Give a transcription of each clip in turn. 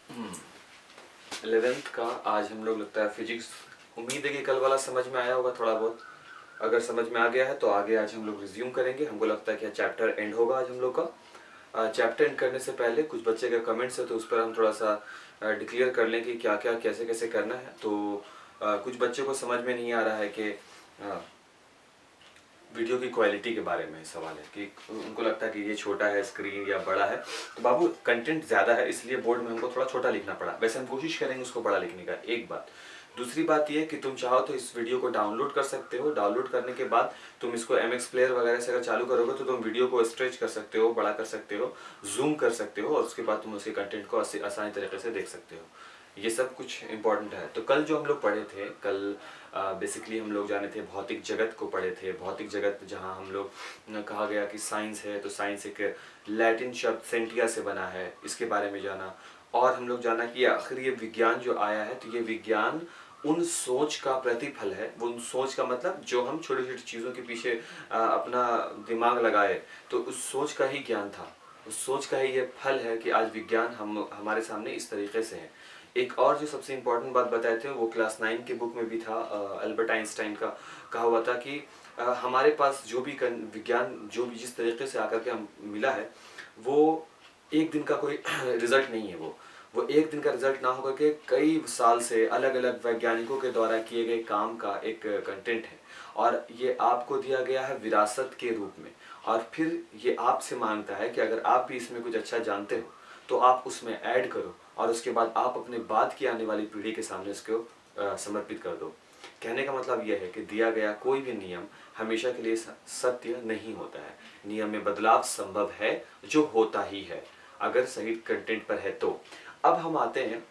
11th का आज हम लोग लगता है फिजिक्स। उम्मीद है कि कल वाला समझ में आया होगा थोड़ा बहुत। अगर समझ में आ गया है तो आगे आज हम लोग रिज्यूम करेंगे। हमको लगता है कि चैप्टर एंड होगा आज हम लोग का। चैप्टर एंड करने से पहले कुछ बच्चे का कमेंट्स है तो उस पर हम थोड़ा सा डिक्लेयर कर लें कि क्या क्या कैसे कैसे करना है। तो कुछ बच्चों को समझ में नहीं आ रहा है कि वीडियो की क्वालिटी के बारे में सवाल है कि उनको लगता है कि ये छोटा है स्क्रीन या बड़ा है। तो बाबू कंटेंट ज़्यादा है इसलिए बोर्ड में हमको थोड़ा छोटा लिखना पड़ा। वैसे हम कोशिश करेंगे उसको बड़ा लिखने का। एक बात। दूसरी बात ये कि तुम चाहो तो इस वीडियो को डाउनलोड कर सकते हो। डाउनलोड करने के बाद तुम इसको MX प्लेयर वगैरह से अगर चालू करोगे तो तुम वीडियो को स्ट्रेच कर सकते हो, बड़ा कर सकते हो, जूम कर सकते हो और उसके बाद तुम उसके कंटेंट को आसानी तरीके से देख सकते हो। ये सब कुछ इम्पोर्टेंट है। तो कल जो हम लोग पढ़े थे, कल बेसिकली हम लोग जाने थे भौतिक जगत को पढ़े थे। भौतिक जगत जहाँ हम लोग कहा गया कि साइंस है तो साइंस एक लैटिन शब्द सेंटिया से बना है, इसके बारे में जाना। और हम लोग जाना कि आखिर ये विज्ञान जो आया है तो ये विज्ञान उन सोच का प्रतिफल है। वो उन सोच का मतलब जो हम छोटी छोटी चीज़ों के पीछे अपना दिमाग लगाए तो उस सोच का ही ज्ञान था। उस सोच का ही ये फल है कि आज विज्ञान हम हमारे सामने इस तरीके से है। एक और जो सबसे इम्पोर्टेंट बात बताए थे वो क्लास 9 के बुक में भी था। अल्बर्ट आइंस्टाइन का कहा हुआ था कि हमारे पास जो भी विज्ञान जो भी जिस तरीके से आकर के हम मिला है वो एक दिन का कोई रिजल्ट नहीं है। वो एक दिन का रिजल्ट ना होकर के कई साल से अलग अलग वैज्ञानिकों के द्वारा किए गए काम का एक कंटेंट है। और ये आपको दिया गया है विरासत के रूप में। और फिर ये आपसे मांगता है कि अगर आप भी इसमें कुछ अच्छा जानते हो तो आप उसमें ऐड करो और उसके बाद आप अपने बाद की आने वाली पीढ़ी के सामने इसको समर्पित कर दो। कहने का मतलब यह है कि दिया गया कोई भी नियम हमेशा के लिए सत्य नहीं होता है। नियम में बदलाव संभव है, जो होता ही है अगर सही कंटेंट पर है तो। अब हम आते हैं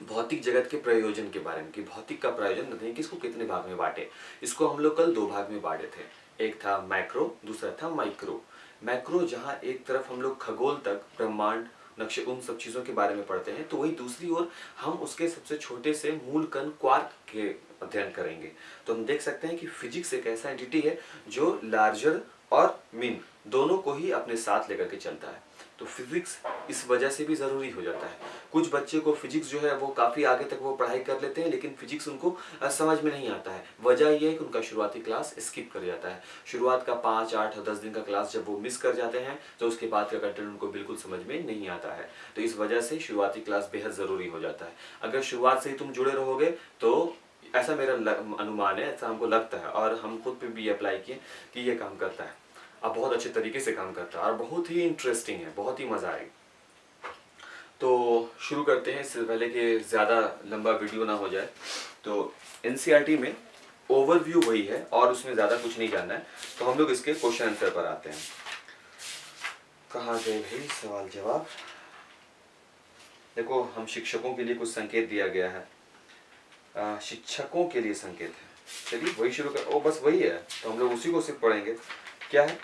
भौतिक जगत के प्रयोजन के बारे में कि भौतिक का प्रयोजन नहीं कि इसको कितने भाग में बांटे। इसको हम लोग कल 2 भाग में बांटे थे। एक था मैक्रो, दूसरा था माइक्रो। मैक्रो जहाँ एक तरफ हम लोग खगोल तक, ब्रह्मांड, नक्शे, उन सब चीज़ों के बारे में पढ़ते हैं, तो वही दूसरी ओर हम उसके सबसे छोटे से मूल कण क्वार्क के अध्ययन करेंगे। तो हम देख सकते हैं कि फिजिक्स एक ऐसा एंटिटी है जो लार्जर और मिन दोनों को ही अपने साथ लेकर के चलता है। तो फिजिक्स इस वजह से भी ज़रूरी हो जाता है। कुछ बच्चे को फिजिक्स जो है वो काफ़ी आगे तक वो पढ़ाई कर लेते हैं लेकिन फिजिक्स उनको समझ में नहीं आता है। वजह ये है कि उनका शुरुआती क्लास स्किप कर जाता है। शुरुआत का 5, 8 और 10 दिन का क्लास जब वो मिस कर जाते हैं तो उसके बाद का कंटेंट उनको बिल्कुल समझ में नहीं आता है। तो इस वजह से शुरुआती क्लास बेहद ज़रूरी हो जाता है। अगर शुरुआत से ही तुम जुड़े रहोगे तो ऐसा मेरा अनुमान है, ऐसा हमको लगता है और हम खुद पे भी अप्लाई किए कि ये काम करता है। अब बहुत अच्छे तरीके से काम करता है और बहुत ही इंटरेस्टिंग है, बहुत ही मज़ा आएगी। तो शुरू करते हैं। इससे पहले कि ज़्यादा लंबा वीडियो ना हो जाए तो NCERT में ओवरव्यू वही है और उसमें ज़्यादा कुछ नहीं जानना है। तो हम लोग इसके क्वेश्चन आंसर पर आते हैं। कहाँ गए भाई सवाल जवाब। देखो हम शिक्षकों के लिए कुछ संकेत दिया गया है। शिक्षकों के लिए संकेत है। चलिए वही शुरू कर। ओ बस वही है तो हम लोग उसी को सिर्फ पढ़ेंगे। क्या है?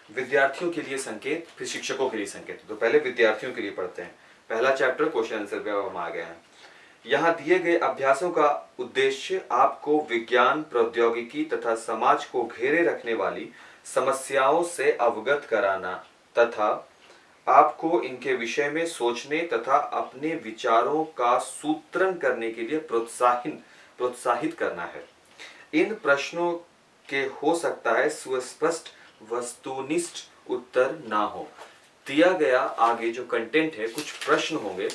विद्यार्थियों के लिए संकेत, फिर शिक्षकों के लिए संकेत। तो पहले विद्यार्थियों के लिए पढ़ते हैं। पहला चैप्टर क्वेश्चन आंसर पे हम आ गए हैं। यहाँ दिए गए अभ्यासों का उद्देश्य आपको विज्ञान, प्रौद्योगिकी तथा समाज को घेरे रखने वाली समस्याओं से अवगत कराना तथा आपको इनके विषय में सोचने तथा अपने विचारों का सूत्रण करने के लिए प्रोत्साहित करना है। इन प्रश्नों के हो सकता है सुस्पष्ट वस्तुनिष्ठ उत्तर ना हो। दिया गया आगे जो कंटेंट है, कुछ प्रश्न होंगे,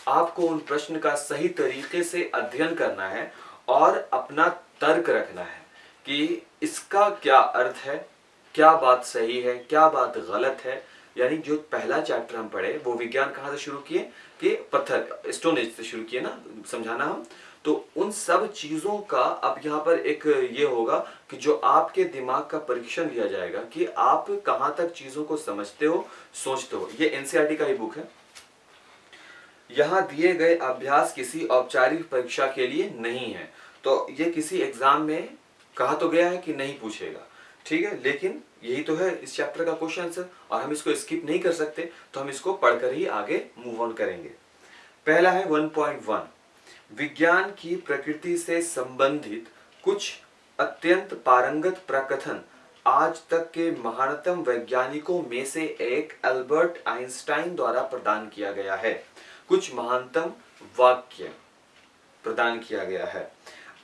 आपको उन प्रश्न का सही तरीके से अध्ययन करना है और अपना तर्क रखना है कि इसका क्या अर्थ है, क्या बात सही है, क्या बात गलत है। यानी जो पहला चैप्टर हम पढ़े वो विज्ञान कहाँ से शुरू किए कि पत्थर स्टोन एज से शुरू किए ना समझाना हम। तो उन सब चीज़ों का अब यहाँ पर एक ये होगा कि जो आपके दिमाग का परीक्षण लिया जाएगा कि आप कहाँ तक चीज़ों को समझते हो, सोचते हो। ये NCERT का ही बुक है। यहाँ दिए गए अभ्यास किसी औपचारिक परीक्षा के लिए नहीं है। तो ये किसी एग्जाम में कहा तो गया है कि नहीं पूछेगा, ठीक है, लेकिन यही तो है इस चैप्टर का क्वेश्चन आंसर और हम इसको स्किप नहीं कर सकते तो हम इसको पढ़कर ही आगे मूव ऑन करेंगे। पहला है 1.1 विज्ञान की प्रकृति से संबंधित कुछ अत्यंत पारंगत प्रकथन आज तक के महानतम वैज्ञानिकों में से एक अल्बर्ट आइंस्टाइन द्वारा प्रदान किया गया है। कुछ महानतम वाक्य प्रदान किया गया है।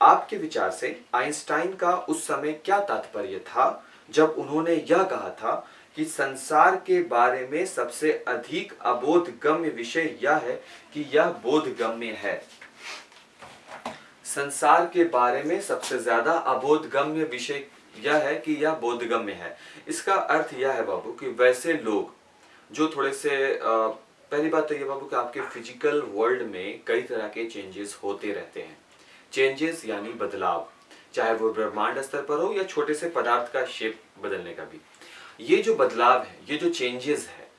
आपके विचार से आइंस्टाइन का उस समय क्या तात्पर्य था जब उन्होंने यह कहा था कि संसार के बारे में सबसे अधिक अबोधगम्य विषय यह है कि यह बोधगम्य है। संसार के बारे में सबसे ज्यादा अबोधगम्य विषय यह है कि यह बोधगम्य है। इसका अर्थ यह है बाबू कि वैसे लोग जो थोड़े से पहली बात तो ये बाबू कि आपके फिजिकल वर्ल्ड में कई तरह के चेंजेस होते रहते हैं। चेंजेस यानी बदलाव, चाहे वो ब्रह्मांड स्तर पर हो या छोटे से पदार्थ का शेप बदलने का भी। ये जो बदलाव है, ये जो चेंजेस है,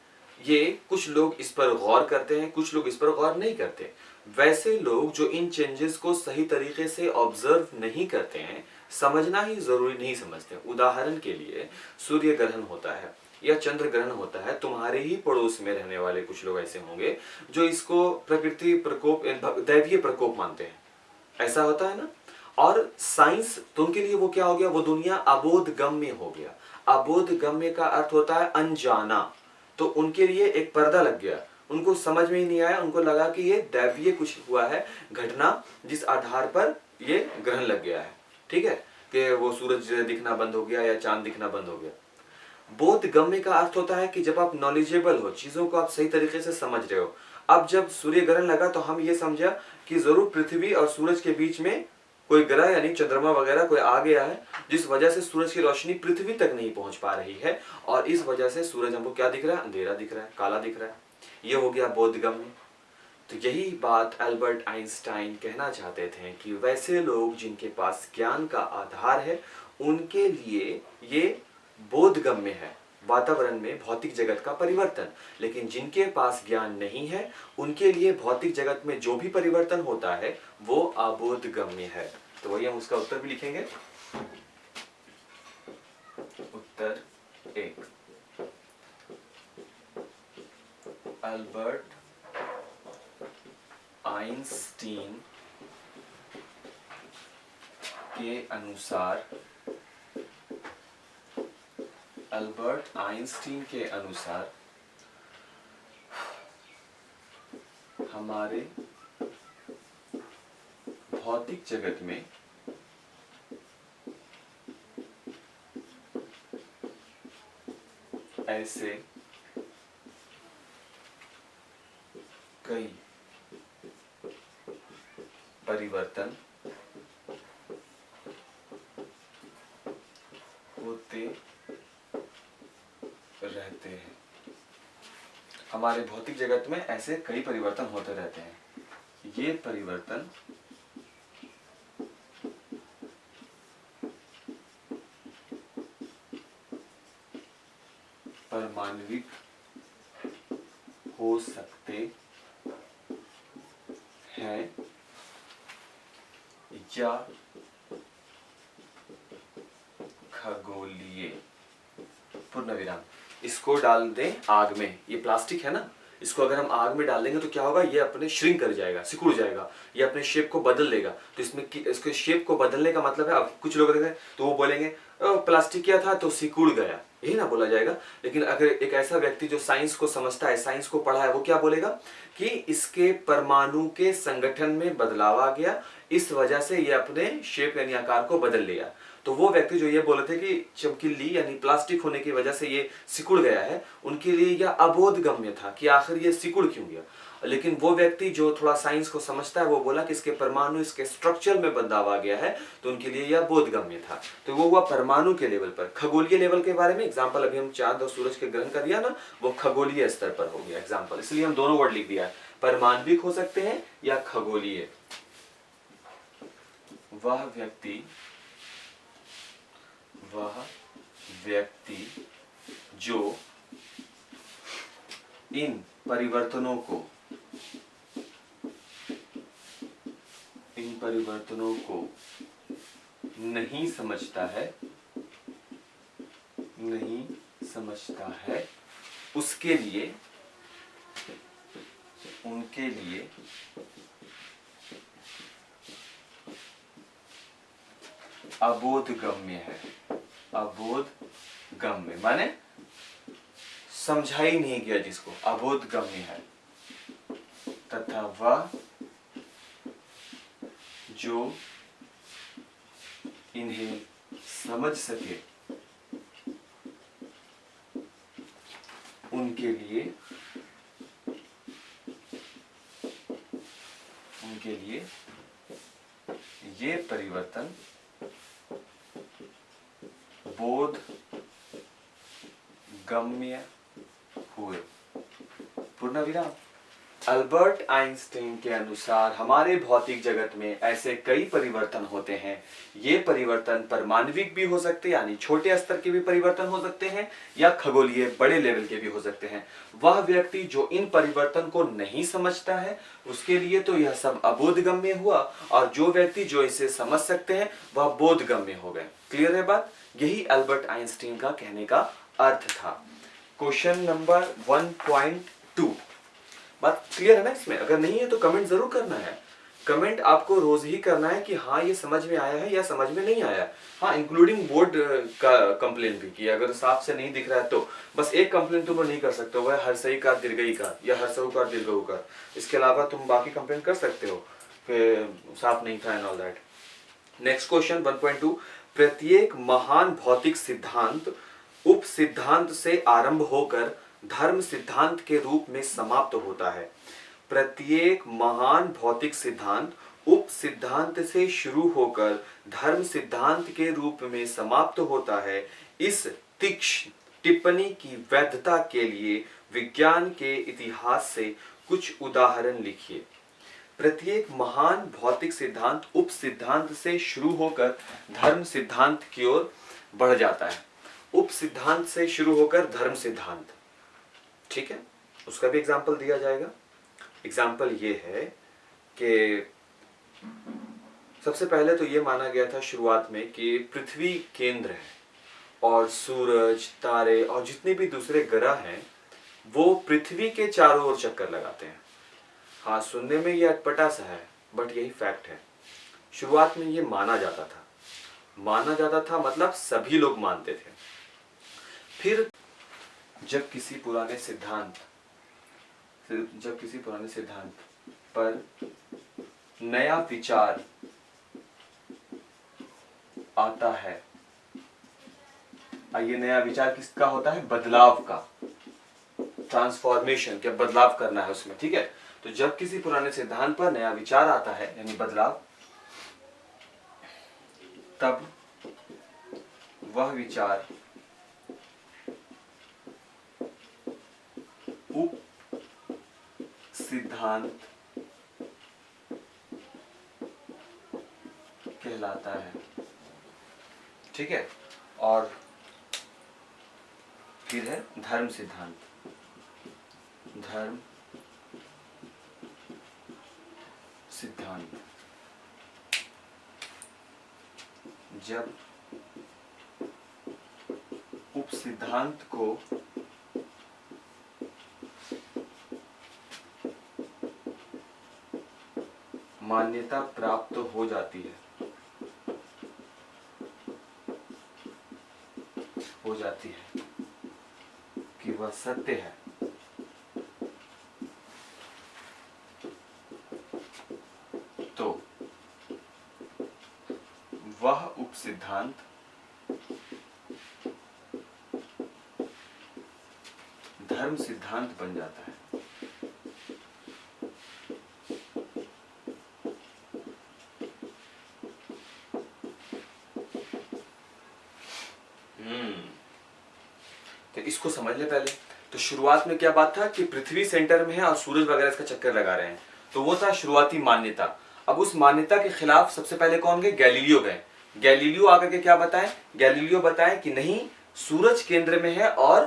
ये कुछ लोग इस पर गौर करते हैं, कुछ लोग इस पर गौर नहीं करते। वैसे लोग जो इन चेंजेस को सही तरीके से ऑब्जर्व नहीं करते हैं, समझना ही जरूरी नहीं समझते। उदाहरण के लिए सूर्य ग्रहण होता है या चंद्र ग्रहण होता है, तुम्हारे ही पड़ोस में रहने वाले कुछ लोग ऐसे होंगे जो इसको प्रकृति प्रकोप, दैवीय प्रकोप मानते हैं। ऐसा होता है ना। और साइंस तो उनके लिए वो क्या हो गया, वो दुनिया अबोधगम्य हो गया। अबोधगम्य का अर्थ होता है अनजाना। तो उनके लिए एक पर्दा लग गया, उनको समझ में ही नहीं आया, उनको लगा कि ये दैवीय कुछ हुआ है घटना, जिस आधार पर ये ग्रहण लग गया है। ठीक है, कि वो सूरज दिखना बंद हो गया या चांद दिखना बंद हो गया। बोधगम्य का अर्थ होता है कि जब आप नॉलेजेबल हो, चीजों को आप सही तरीके से समझ रहे हो। अब जब सूर्य ग्रहण लगा तो हम ये समझा कि जरूर पृथ्वी और सूरज के बीच में कोई ग्रह यानी चंद्रमा वगैरह कोई आ गया है, जिस वजह से सूरज की रोशनी पृथ्वी तक नहीं पहुंच पा रही है, और इस वजह से सूरज हमको क्या दिख रहा है, अंधेरा दिख रहा है, काला दिख रहा है। ये हो गया बोधगम्य। तो यही बात अल्बर्ट आइंस्टाइन कहना चाहते थे कि वैसे लोग जिनके पास ज्ञान का आधार है, उनके लिए ये बोधगम्य है, वातावरण में भौतिक जगत का परिवर्तन। लेकिन जिनके पास ज्ञान नहीं है, उनके लिए भौतिक जगत में जो भी परिवर्तन होता है वो अबोधगम्य है। तो वही हम उसका उत्तर भी लिखेंगे। उत्तर 1, अल्बर्ट आइंस्टीन के अनुसार, अल्बर्ट आइंस्टीन के अनुसार हमारे भौतिक जगत में ऐसे कई परिवर्तन होते रहते हैं। हमारे भौतिक जगत में ऐसे कई परिवर्तन होते रहते हैं। ये परिवर्तन परमाण्विक हो सकते हैं या खगोलीय। पूर्ण विराम। इसको डाल दें आग में, ये प्लास्टिक है ना, इसको अगर हम आग में डाल देंगे तो क्या होगा, ये अपने श्रिंक कर जाएगा, सिकुड़ जाएगा, ये अपने शेप को बदल लेगा। तो इसमें इसके शेप को बदलने का मतलब है, अब कुछ लोग देखें तो वो बोलेंगे प्लास्टिक क्या था तो सिकुड़ गया, यही ना बोला जाएगा। लेकिन अगर एक ऐसा व्यक्ति जो साइंस को समझता है, साइंस को पढ़ा है, वो क्या बोलेगा कि इसके परमाणु के संगठन में बदलाव आ गया, इस वजह से ये अपने शेप यानी आकार को बदल लिया। तो वो व्यक्ति जो ये बोले थे कि चमकीली यानी प्लास्टिक होने की वजह से ये सिकुड़ गया है, उनके लिए यह अबोधगम्य था कि आखिर ये सिकुड़ क्यों गया। लेकिन वो व्यक्ति जो थोड़ा साइंस को समझता है, वो बोला कि इसके परमाणु, इसके स्ट्रक्चर में बदलाव आ गया है, तो उनके लिए यह बोधगम्य था। तो वो हुआ परमाणु के लेवल पर। खगोलीय लेवल के बारे में एग्जाम्पल अभी हम चांद और सूरज के ग्रहण कर दिया ना, वो खगोलीय स्तर पर हो गया एग्जाम्पल, इसलिए हम दोनों वर्ड लिख दिया है, परमाण्विक हो सकते हैं या खगोलीय। वह व्यक्ति जो इन परिवर्तनों को नहीं समझता है, उनके लिए अबोधगम्य है। अबोधगम्य माने समझा ही नहीं गया, जिसको अबोधगम्य है। तथा वह जो इन्हें समझ सके उनके लिए ये परिवर्तन बोध गम्य हुए। पूर्ण विराम। अल्बर्ट आइंस्टीन के अनुसार हमारे भौतिक जगत में ऐसे कई परिवर्तन होते हैं। ये परिवर्तन परमाणविक भी हो सकते हैं, यानी छोटे स्तर के भी परिवर्तन हो सकते हैं, या खगोलीय बड़े लेवल के भी हो सकते हैं। वह व्यक्ति जो इन परिवर्तन को नहीं समझता है उसके लिए तो यह सब अबोधगम्य हुआ, और जो व्यक्ति जो इसे समझ सकते हैं वह बोधगम्य हो गए। क्लियर है बात? यही अल्बर्ट आइंस्टीन का कहने का अर्थ था। क्वेश्चन नंबर 1.2 बात क्लियर है ना इसमें? अगर नहीं है तो कमेंट जरूर करना है। कमेंट आपको रोज ही करना है कि हाँ ये समझ में आया है या समझ में नहीं आया। हाँ, इंक्लूडिंग बोर्ड का कंप्लेन भी, कि अगर साफ से नहीं दिख रहा है तो बस एक कंप्लेन तुम नहीं कर सकते हो, वह हर्षईकार दीर्घईकार या हर्षऊकार दीर्घऊकार। इसके अलावा तुम बाकी कंप्लेन कर सकते हो कि साफ नहीं था and all that. Next question 1.2, प्रत्येक महान भौतिक सिद्धांत उप सिद्धांत से आरंभ होकर धर्म सिद्धांत के रूप में समाप्त होता है। प्रत्येक महान भौतिक सिद्धांत उप सिद्धांत से शुरू होकर धर्म सिद्धांत के रूप में समाप्त होता है। इस तीक्ष्ण टिप्पणी की वैधता के लिए विज्ञान के इतिहास से कुछ उदाहरण लिखिए। प्रत्येक महान भौतिक सिद्धांत उप सिद्धांत से शुरू होकर धर्म सिद्धांत की ओर बढ़ जाता है। उप सिद्धांत से शुरू होकर धर्म सिद्धांत, ठीक है, उसका भी एग्जाम्पल दिया जाएगा। एग्जाम्पल ये है कि सबसे पहले तो ये माना गया था शुरुआत में कि पृथ्वी केंद्र है और सूरज, तारे और जितने भी दूसरे ग्रह हैं वो पृथ्वी के चारों ओर चक्कर लगाते हैं। हाँ, सुनने में ये अटपटा सा है बट यही फैक्ट है। शुरुआत में ये माना जाता था मतलब सभी लोग मानते थे। फिर जब किसी पुराने सिद्धांत पर नया विचार आता है, ये नया विचार किसका होता है? बदलाव का, ट्रांसफॉर्मेशन, क्या बदलाव करना है उसमें, ठीक है। तो जब किसी पुराने सिद्धांत पर नया विचार आता है यानी बदलाव, तब वह विचार उप सिद्धांत कहलाता है, ठीक है। और फिर है धर्म सिद्धांत। धर्म सिद्धांत जब उप सिद्धांत को मान्यता प्राप्त हो जाती है, कि वह सत्य है, तो वह उप सिद्धांत धर्म सिद्धांत बन जाता है। तो इसको समझ ले पहले। तो शुरुआत में क्या बात था कि पृथ्वी सेंटर में है और सूरज वगैरह इसका चक्कर लगा रहे हैं, तो वो था शुरुआती मान्यता। अब उस मान्यता के खिलाफ सबसे पहले कौन गए? गैलीलियो गए। गैलीलियो आकर के क्या बताए? गैलीलियो बताए कि नहीं, सूरज केंद्र में है और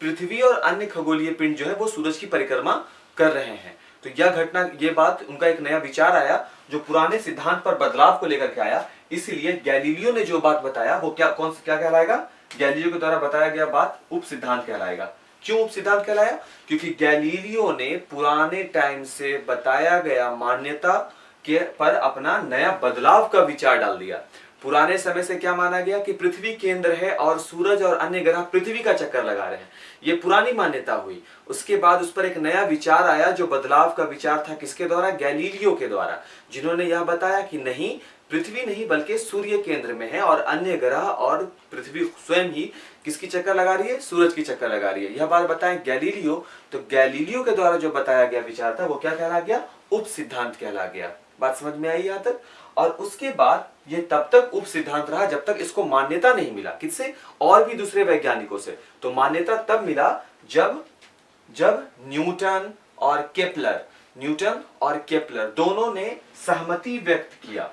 पृथ्वी और अन्य खगोलीय पिंड जो है वो सूरज की परिक्रमा कर रहे हैं। तो यह घटना, ये बात, उनका एक नया विचार आया जो पुराने सिद्धांत पर बदलाव को लेकर के आया। इसलिए गैलीलियो ने जो बात बताया वो क्या कहलाएगा? गैलीलियो के द्वारा बताया गया बात उप सिद्धांत कहलाएगा। क्यों उप सिद्धांत कहलाया? क्योंकि गैलीलियो ने पुराने टाइम से बताया गया मान्यता के पर अपना नया बदलाव का विचार डाल दिया। पुराने समय से क्या माना गया कि पृथ्वी केंद्र है और सूरज और अन्य ग्रह पृथ्वी का चक्कर लगा रहे हैं, ये पुरानी मान्यता हुई। उसके बाद उस पर एक नया विचार आया, जो बदलाव का विचार था, किसके द्वारा? गैलीलियो के द्वारा, जिन्होंने यह बताया कि नहीं, पृथ्वी नहीं बल्कि सूर्य केंद्र में है और अन्य ग्रह और पृथ्वी स्वयं ही किसकी चक्कर लगा रही है? सूरज की चक्कर लगा रही है। यह बात बताएं गैलीलियो, तो गैलीलियो के द्वारा जो बताया गया विचार था वो क्या कहला गया? उप सिद्धांत कहला गया। बात समझ में आई यहां तक? और उसके बाद ये तब तक उप सिद्धांत रहा जब तक इसको मान्यता नहीं मिला। किससे? और भी दूसरे वैज्ञानिकों से। तो मान्यता तब मिला जब न्यूटन और केपलर दोनों ने सहमति व्यक्त किया।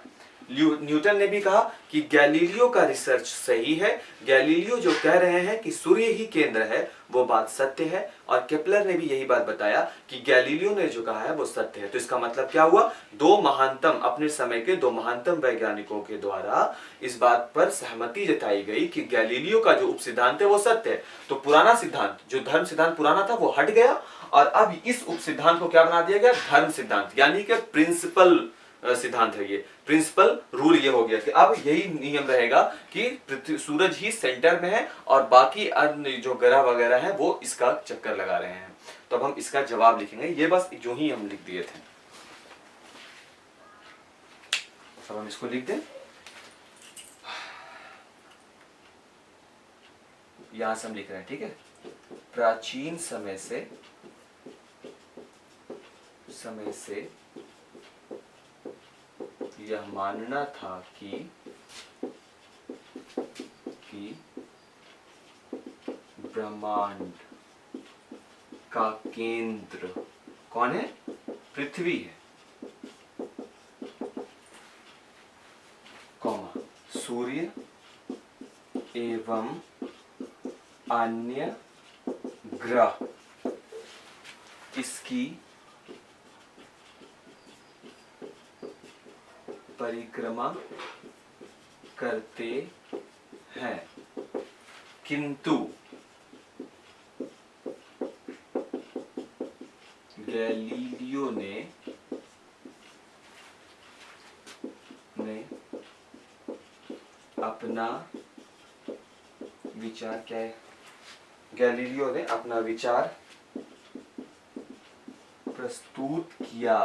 न्यूटन ने भी कहा कि गैलीलियो का रिसर्च सही है, गैलीलियो जो कह रहे हैं कि सूर्य ही केंद्र है वो बात सत्य है, और केपलर ने भी यही बात बताया कि गैलीलियो ने जो कहा है वो सत्य है। तो इसका मतलब क्या हुआ? दो महानतम, अपने समय के दो महानतम वैज्ञानिकों के द्वारा इस बात पर सहमति जताई गई कि गैलीलियो का जो उप सिद्धांत है वो सत्य है। तो पुराना सिद्धांत, जो धर्म सिद्धांत पुराना था, वो हट गया और अब इस उप सिद्धांत को क्या बना दिया गया? धर्म सिद्धांत, यानी कि प्रिंसिपल सिद्धांत है ये, प्रिंसिपल रूल ये हो गया कि अब यही नियम रहेगा कि पृथ्वी, सूरज ही सेंटर में है और बाकी अन्य जो ग्रह वगैरह है वो इसका चक्कर लगा रहे हैं। तो अब हम इसका जवाब लिखेंगे, ये बस जो ही हम लिख दिए थे। अब हम इसको लिख दें, यहां से हम लिख रहे हैं, ठीक है। प्राचीन समय से यह मानना था कि ब्रह्मांड का केंद्र कौन है? पृथ्वी है, कौमा सूर्य एवं अन्य ग्रह इसकी परिक्रमा करते हैं, किंतु गैलीलियो ने अपना विचार, क्या है? गैलीलियो ने अपना विचार प्रस्तुत किया।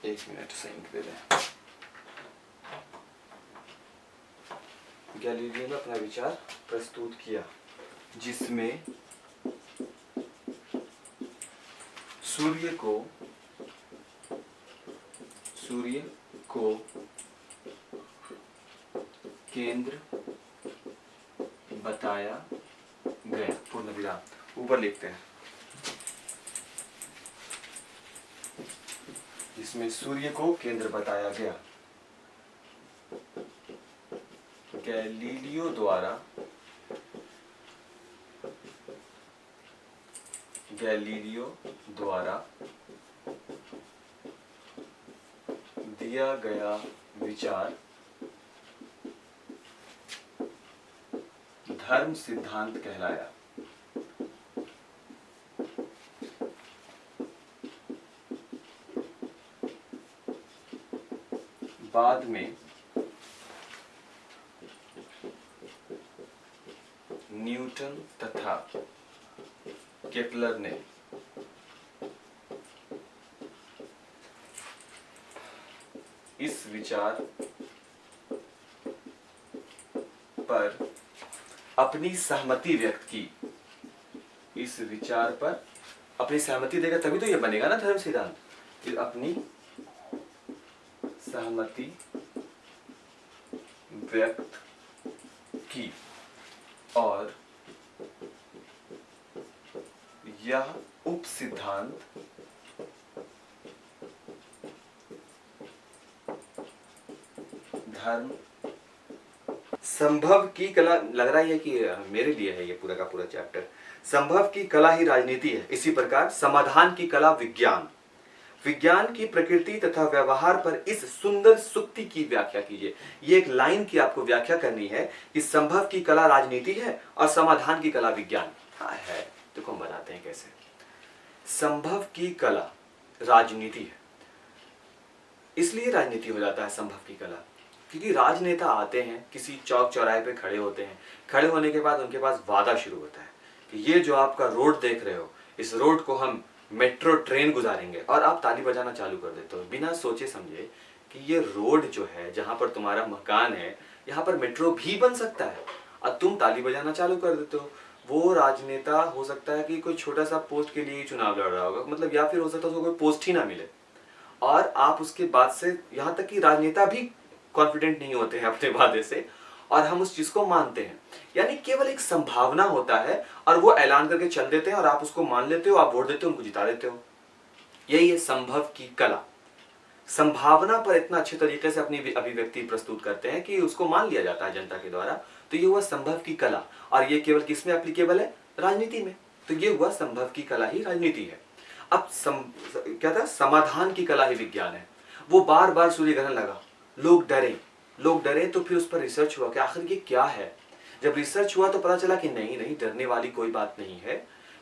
एक मिनट से इंक दे दें। गैलीलियो ने अपना विचार प्रस्तुत किया जिसमें सूर्य को केंद्र बताया गया। पूर्ण विराम ऊपर लिखते हैं, इसमें सूर्य को केंद्र बताया गया। गैलीलियो द्वारा दिया गया विचार धर्म सिद्धांत कहलाया। बाद में न्यूटन तथा केपलर ने इस विचार पर अपनी सहमति व्यक्त की। इस विचार पर अपनी सहमति देगा तभी तो ये बनेगा ना धर्म सिद्धांत। फिर अपनी सहमति व्यक्त की और यह उप सिद्धांत धर्म संभव की कला, लग रहा है कि मेरे लिए है ये पूरा का पूरा चैप्टर। संभव की कला ही राजनीति है, इसी प्रकार समाधान की कला विज्ञान, विज्ञान की प्रकृति तथा व्यवहार पर इस सुंदर सुक्ति की व्याख्या कीजिए। ये एक लाइन की आपको व्याख्या करनी है कि संभव की कला राजनीति है और समाधान की कला विज्ञान है। देखो हम बताते हैं कैसे। संभव की कला राजनीति है, इसलिए राजनीति हो जाता है संभव की कला, क्योंकि राजनेता आते हैं, किसी चौक चौराहे पे खड़े होते हैं, खड़े होने के बाद उनके पास वादा शुरू होता है कि ये जो आपका रोड देख रहे हो, इस रोड को हम मेट्रो ट्रेन गुजारेंगे, और आप ताली बजाना चालू कर देते हो बिना सोचे समझे कि ये रोड जो है जहां पर तुम्हारा मकान है, यहाँ पर मेट्रो भी बन सकता है, और तुम ताली बजाना चालू कर देते हो। वो राजनेता हो सकता है कि कोई छोटा सा पोस्ट के लिए ही चुनाव लड़ रहा होगा, मतलब, या फिर हो सकता है उसको कोई पोस्ट ही ना मिले, और आप उसके बाद से, यहाँ तक कि राजनेता भी कॉन्फिडेंट नहीं होते हैं अपने वादे से, और हम उस चीज को मानते हैं। यानी केवल एक संभावना होता है और वो ऐलान करके चल देते हैं और आप उसको मान लेते हो, आप वोट देते हो, उनको जिता देते हो। यही है संभव की कला। संभावना पर इतना अच्छे तरीके से अपनी अभिव्यक्ति प्रस्तुत करते हैं कि उसको मान लिया जाता है जनता के द्वारा। तो ये हुआ संभव की कला, और ये केवल किसमें एप्लीकेबल है? राजनीति में। तो ये हुआ संभव की कला ही राजनीति है। अब क्या था? समाधान की कला ही विज्ञान है। वो बार बार सूर्य ग्रहण लगा, लोग डरे, तो फिर उस पर रिसर्च हुआ कि आखिर ये क्या है। जब रिसर्च हुआ तो पता चला कि नहीं नहीं, डरने वाली कोई बात नहीं है,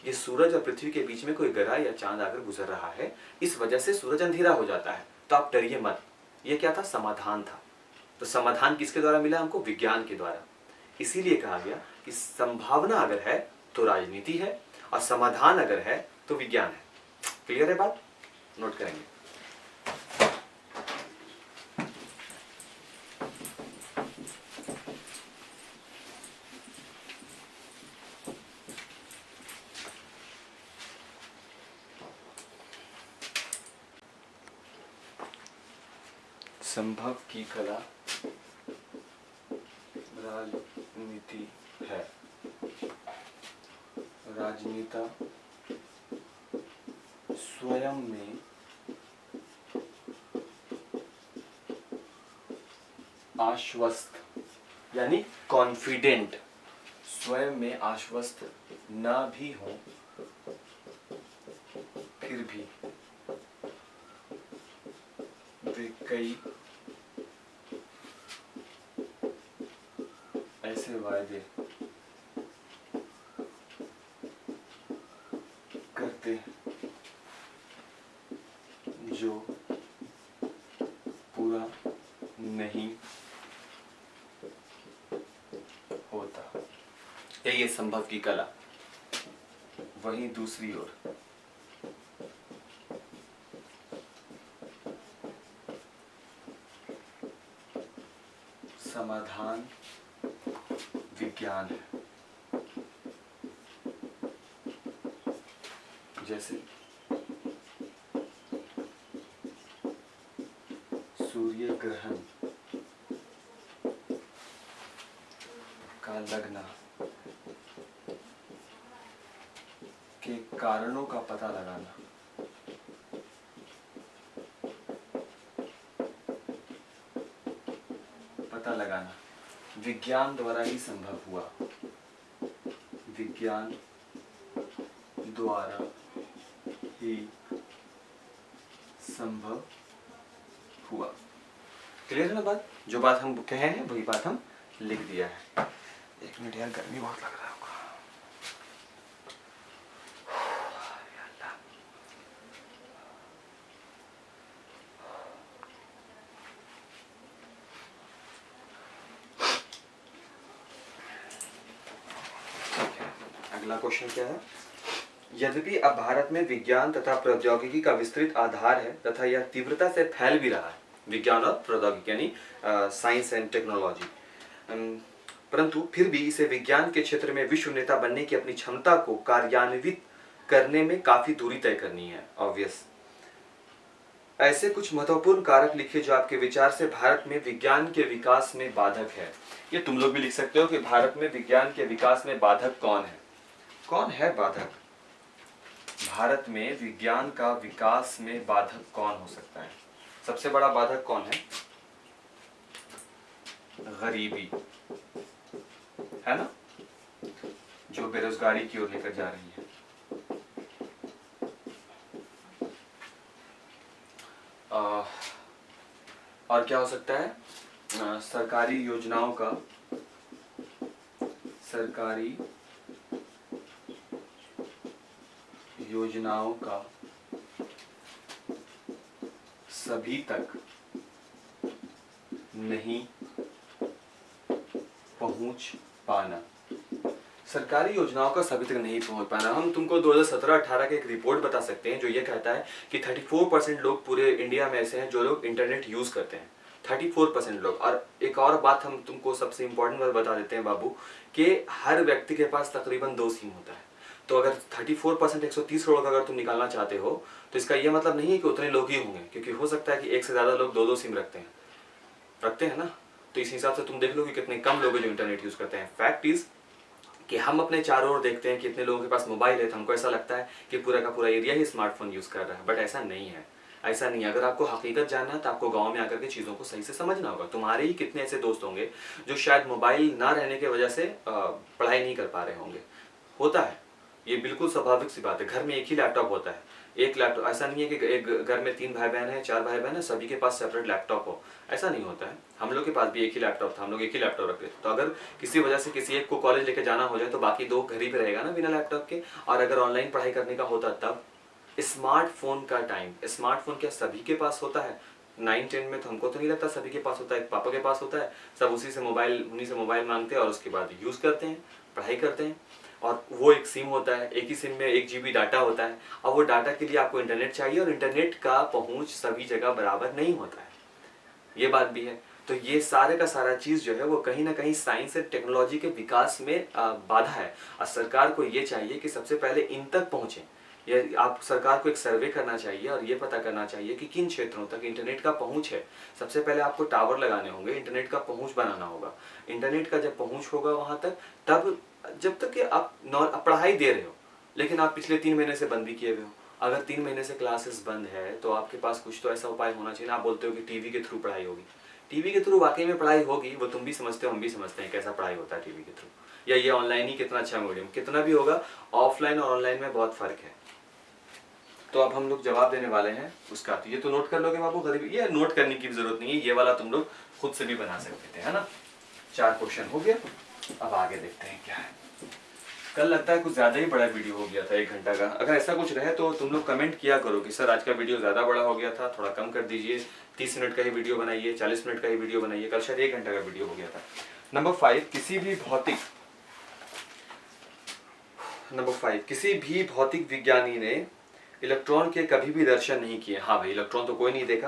ये सूरज और पृथ्वी के बीच में कोई ग्रह या चांद आकर गुजर रहा है, इस वजह से सूरज अंधेरा हो जाता है, तो आप डरिए मत। ये क्या था? समाधान था। तो समाधान किसके द्वारा मिला हमको? विज्ञान के द्वारा। इसीलिए कहा गया कि संभावना अगर है तो राजनीति है, और समाधान अगर है तो विज्ञान है। क्लियर है बात? नोट करेंगे। संभव की कला राजनीति है। राजनेता स्वयं में आश्वस्त, यानी कॉन्फिडेंट, स्वयं में आश्वस्त न भी हो, फिर भी वे कई ऐसे वायदे करते हैं जो पूरा नहीं होता। यही है संभव की कला। वहीं दूसरी ओर समाधान विज्ञान है। जैसे सूर्य ग्रहण का लगना के कारणों का पता लगाना, विज्ञान द्वारा ही संभव हुआ। विज्ञान द्वारा ही संभव हुआ। क्लियर है ना बात? जो बात हम कहे हैं वही बात हम लिख दिया है। एक मिनट यार, गर्मी बहुत लग रहा है। अगला क्वेश्चन क्या है? यद्यपि अब भारत में विज्ञान तथा प्रौद्योगिकी का विस्तृत आधार है तथा यह तीव्रता से फैल भी रहा है, विज्ञान और प्रौद्योगिकी यानी साइंस एंड टेक्नोलॉजी, परंतु फिर भी इसे विज्ञान के क्षेत्र में विश्व नेता बनने की अपनी क्षमता को कार्यान्वित करने में काफी दूरी तय करनी है। ऑब्वियस। ऐसे कुछ महत्वपूर्ण कारक लिखिए जो आपके विचार से भारत में विज्ञान के विकास में बाधक है। ये तुम लोग भी लिख सकते हो कि भारत में विज्ञान के विकास में बाधक कौन है। कौन है बाधक? भारत में विज्ञान का विकास में बाधक कौन हो सकता है? सबसे बड़ा बाधक कौन है? गरीबी, है ना, जो बेरोजगारी की ओर लेकर जा रही है। और क्या हो सकता है, सरकारी योजनाओं का सभी तक नहीं पहुंच पाना। सरकारी योजनाओं का सभी तक नहीं पहुंच पाना। हम तुमको 2017-18 का एक रिपोर्ट बता सकते हैं जो ये कहता है कि 34% लोग पूरे इंडिया में ऐसे हैं जो लोग इंटरनेट यूज करते हैं, 34% लोग। और एक और बात हम तुमको सबसे इंपॉर्टेंट बात बता देते हैं बाबू, कि हर व्यक्ति के पास तकरीबन 2 सिम होता है। तो अगर 34% 130 करोड़ का अगर तुम निकालना चाहते हो तो इसका यह मतलब नहीं है कि उतने लोग ही होंगे, क्योंकि हो सकता है कि एक से ज्यादा लोग 2-2 सिम रखते हैं ना। तो इस हिसाब से तुम देख लो कि कितने कम लोग हैं जो इंटरनेट यूज करते हैं। फैक्ट इज कि हम अपने चारों ओर देखते हैं कि इतने लोगों के पास मोबाइल है तो हमको ऐसा लगता है कि पूरा का पूरा एरिया ही स्मार्टफोन यूज कर रहा है, बट ऐसा नहीं है। ऐसा नहीं है। अगर आपको हकीकत जानना है तो आपको गांव में आकर के चीज़ों को सही से समझना होगा। तुम्हारे ही कितने ऐसे दोस्त होंगे जो शायद मोबाइल ना रहने की वजह से पढ़ाई नहीं कर पा रहे होंगे। होता है, ये बिल्कुल स्वाभाविक सी बात है। घर में एक ही लैपटॉप होता है, एक लैपटॉप। ऐसा नहीं है कि एक घर में 3 भाई बहन है, 4 भाई बहन है, सभी के पास सेपरेट लैपटॉप हो, ऐसा नहीं होता है। हम लोग के पास भी एक ही लैपटॉप था, हम लोग एक ही लैपटॉप रखते थे। तो अगर किसी वजह से किसी एक को कॉलेज लेके जाना हो जाए तो बाकी 2 घर ही पे रहेगा ना बिना लैपटॉप के। और अगर ऑनलाइन पढ़ाई करने का होता तब स्मार्टफोन का टाइम, स्मार्टफोन क्या सभी के पास होता है? 9-10 में तो हमको तो नहीं लगता सभी के पास होता है। पापा के पास होता है, सब उन्हीं से मोबाइल मांगते हैं और उसके बाद यूज करते हैं, पढ़ाई करते हैं। और वो एक सिम होता है, एक ही सिम में 1 GB डाटा होता है। और वो डाटा के लिए आपको इंटरनेट चाहिए और इंटरनेट का पहुंच सभी जगह बराबर नहीं होता है, ये बात भी है। तो ये सारे का सारा चीज जो है वो कहीं ना कहीं साइंस एंड टेक्नोलॉजी के विकास में बाधा है। और सरकार को ये चाहिए कि सबसे पहले इन तक पहुंचे। ये आप सरकार को एक सर्वे करना चाहिए और ये पता करना चाहिए कि किन क्षेत्रों तक इंटरनेट का पहुंच है। सबसे पहले आपको टावर लगाने होंगे, इंटरनेट का पहुंच बनाना होगा। इंटरनेट का जब पहुंच होगा वहां तक, तब जब तक कि आप पढ़ाई दे रहे हो लेकिन आप पिछले 3 महीने से बंद भी किए हुए हो, अगर 3 महीने से क्लासेस बंद है तो आपके पास कुछ तो ऐसा उपाय होना चाहिए ना। आप बोलते हो कि टीवी के थ्रू पढ़ाई होगी, टीवी के थ्रू वाकई में पढ़ाई होगी, वो तुम भी समझते हो, हम भी समझते हैं कैसा पढ़ाई होता है टीवी के थ्रू, या ये ऑनलाइन ही कितना अच्छा मीडियम, कितना भी होगा, ऑफलाइन और ऑनलाइन में बहुत फर्क है। तो अब हम लोग जवाब देने वाले हैं उसका। तो ये तो नोट कर लोगे बाबू, गरीब ये नोट करने की जरूरत नहीं है, ये वाला तुम लोग खुद से भी बना सकते थे, है ना। 4 क्वेश्चन हो गया। अब आगे देखते हैं क्या है। कल लगता है कुछ ज्यादा ही बड़ा वीडियो हो गया था, 1 घंटा का। अगर ऐसा कुछ रहे तो तुम लोग कमेंट किया करो कि सर आज का वीडियो ज्यादा बड़ा हो गया था, थोड़ा कम कर दीजिए, 30 मिनट का ही वीडियो बनाइए, 40 मिनट का ही वीडियो बनाइए। कल शायद 1 घंटा का वीडियो हो गया था। नंबर 5, किसी भी भौतिक विज्ञानी ने इलेक्ट्रॉन के कभी भी दर्शन नहीं किए। हाँ भाई, इलेक्ट्रॉन तो कोई नहीं देखा।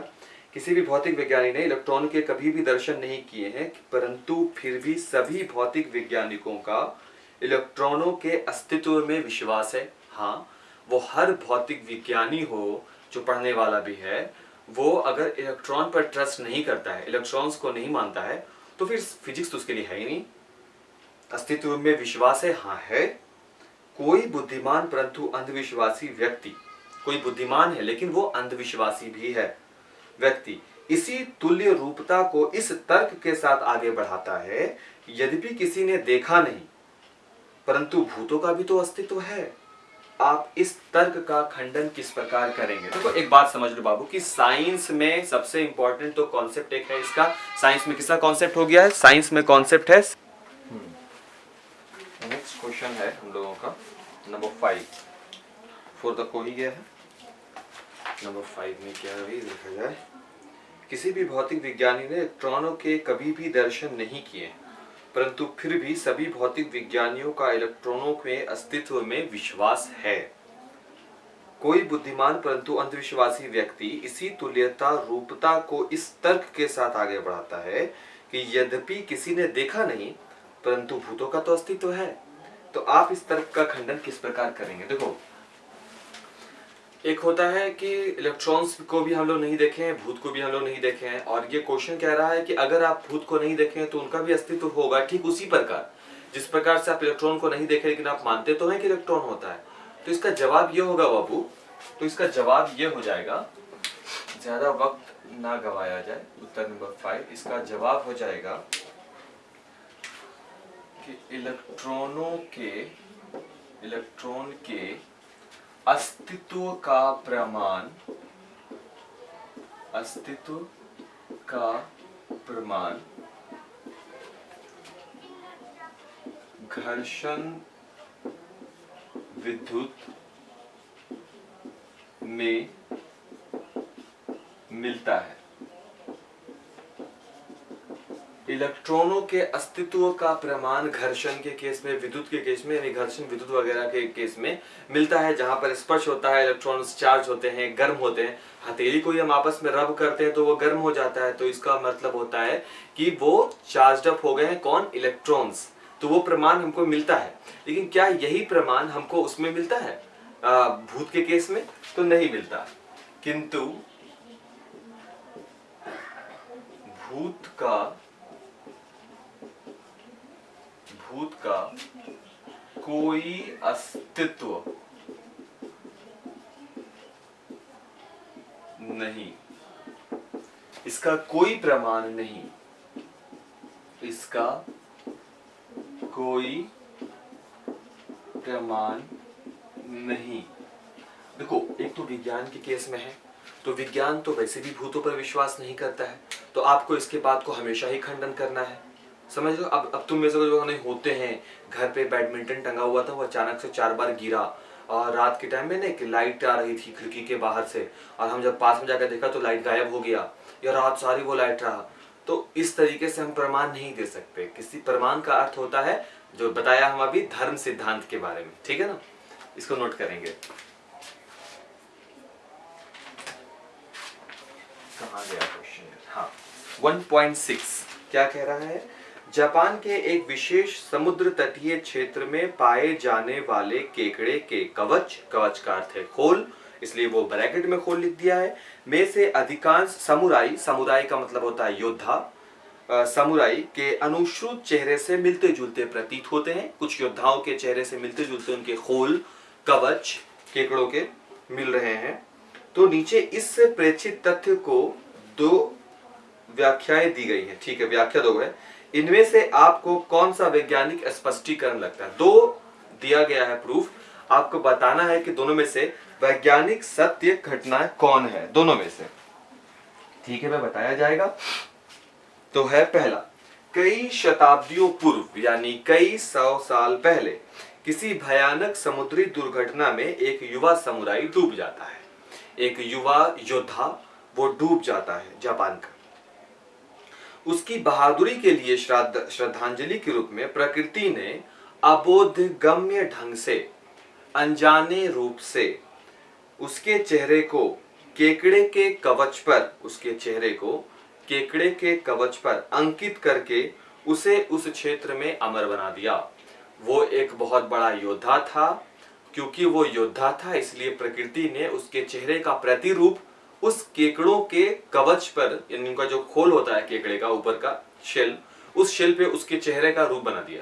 किसी भी भौतिक विज्ञानी ने इलेक्ट्रॉन के कभी भी दर्शन नहीं किए हैं, परंतु फिर भी सभी भौतिक वैज्ञानिकों का इलेक्ट्रॉनों के अस्तित्व में विश्वास है। हाँ, वो हर भौतिक विज्ञानी हो जो पढ़ने वाला भी है, वो अगर इलेक्ट्रॉन पर ट्रस्ट नहीं करता है, इलेक्ट्रॉन्स को नहीं मानता है, तो फिर फिजिक्स तो उसके लिए है ही नहीं। अस्तित्व में विश्वास है, हाँ है। कोई बुद्धिमान परंतु अंधविश्वासी व्यक्ति, कोई बुद्धिमान है लेकिन वो अंधविश्वासी भी है व्यक्ति, इसी तुल्य रूपता को इस तर्क के साथ आगे बढ़ाता है, यद्यपि किसी ने देखा नहीं परंतु भूतों का भी तो अस्तित्व है। आप इस तर्क का खंडन किस प्रकार करेंगे? देखो एक बात समझ लो बाबू कि साइंस में सबसे इंपॉर्टेंट तो कॉन्सेप्ट एक है इसका। साइंस में किसका कॉन्सेप्ट हो गया है? साइंस में कॉन्सेप्ट है। नेक्स्ट क्वेश्चन है हम लोगों का नंबर 5, 4 तक हो ही गया है। नंबर 5 में क्या है देखा जाए। किसी भी भौतिक विज्ञानी ने इलेक्ट्रॉनों के कभी भी दर्शन नहीं किए, परंतु फिर भी सभी भौतिक विज्ञानियों का इलेक्ट्रॉनों के अस्तित्व में विश्वास है। कोई बुद्धिमान परंतु अंधविश्वासी व्यक्ति इसी तुल्यता रूपता को इस तर्क के साथ आगे बढ़ाता है कि यद्यपि किसी ने देखा नहीं परंतु भूतों का तो अस्तित्व है। तो आप इस तर्क का खंडन किस प्रकार करेंगे? देखो, एक होता है कि इलेक्ट्रॉन्स को भी हम लोग नहीं देखे हैं, भूत को भी हम लोग नहीं देखे हैं, और ये क्वेश्चन कह रहा है कि अगर आप भूत को नहीं देखे हैं तो उनका भी अस्तित्व होगा, ठीक उसी प्रकार जिस प्रकार से आप इलेक्ट्रॉन को नहीं देखे लेकिन आप मानते तो हैं कि इलेक्ट्रॉन होता है। तो इसका जवाब ये होगा बाबू, तो इसका जवाब ये हो जाएगा, ज्यादा वक्त ना गवाया जाए, उत्तर नंबर 5 इसका जवाब हो जाएगा कि इलेक्ट्रॉन के अस्तित्व का प्रमाण घर्षण विद्युत में मिलता है। इलेक्ट्रॉनों के अस्तित्व का प्रमाण घर्षण के केस में, विद्युत के केस में, यानी घर्षण विद्युत वगैरह के केस में मिलता है। जहां पर स्पर्श होता है, इलेक्ट्रॉन्स चार्ज होते हैं, गर्म होते हैं। हथेली को हम आपस में रब करते हैं तो वो गर्म हो जाता है, तो इसका मतलब होता है कि वो चार्ज अप हो गए हैं। कौन? इलेक्ट्रॉन्स। तो वो प्रमाण हमको मिलता है। लेकिन क्या यही प्रमाण हमको उसमें मिलता है, भूत के केस में? तो नहीं मिलता। किंतु भूत का कोई अस्तित्व नहीं, इसका कोई प्रमाण नहीं, इसका कोई प्रमाण नहीं। देखो, एक तो विज्ञान के केस में है, तो विज्ञान तो वैसे भी भूतों पर विश्वास नहीं करता है, तो आपको इसके बात को हमेशा ही खंडन करना है। समझ लो। अब तुम में से जो नहीं होते हैं, घर पे बैडमिंटन टंगा हुआ था, वो अचानक से 4 बार गिरा, और रात के टाइम में ना एक लाइट आ रही थी खिड़की के बाहर से, और हम जब पास में जाकर देखा तो लाइट गायब हो गया, या रात सारी वो लाइट रहा। तो इस तरीके से हम प्रमाण नहीं दे सकते। किसी प्रमाण का अर्थ होता है जो बताया हम अभी धर्म सिद्धांत के बारे में, ठीक है ना? इसको नोट करेंगे। कहाँ गया क्वेश्चन? हाँ, 1.6 क्या कह रहा है? जापान के एक विशेष समुद्र तटीय क्षेत्र में पाए जाने वाले केकड़े के कवच, कवच का अर्थ है खोल, इसलिए वो ब्रैकेट में खोल लिख दिया है, में से अधिकांश समुराई, समुराई का मतलब होता है योद्धा, समुराई के अनुश्रुत चेहरे से मिलते जुलते प्रतीत होते हैं। कुछ योद्धाओं के चेहरे से मिलते जुलते उनके खोल, कवच केकड़ों के मिल रहे हैं। तो नीचे इस प्रेक्षित तथ्य को 2 व्याख्याएं दी गई है। ठीक है, व्याख्या 2 है। इनमें से आपको कौन सा वैज्ञानिक स्पष्टीकरण लगता है? 2 दिया गया है प्रूफ, आपको बताना है कि दोनों में से वैज्ञानिक सत्य घटना कौन है, दोनों में से। ठीक है, वह बताया जाएगा। तो है पहला, कई शताब्दियों पूर्व यानी कई 100 साल पहले किसी भयानक समुद्री दुर्घटना में एक युवा समुराई डूब जाता है। एक युवा योद्धा वो डूब जाता है जापान का। उसकी बहादुरी के लिए श्रद्धांजलि के रूप में प्रकृति ने अबोधगम्य ढंग से, अनजाने रूप से उसके चेहरे को केकड़े के कवच पर, उसके चेहरे को केकड़े के कवच पर अंकित करके उसे उस क्षेत्र में अमर बना दिया। वो एक बहुत बड़ा योद्धा था। क्योंकि वो योद्धा था इसलिए प्रकृति ने उसके चेहरे का प्रतिरूप उस केकड़ों के कवच पर, यानी उनका जो खोल होता है केकड़े का ऊपर का शेल, उस शेल पे उसके चेहरे का रूप बना दिया।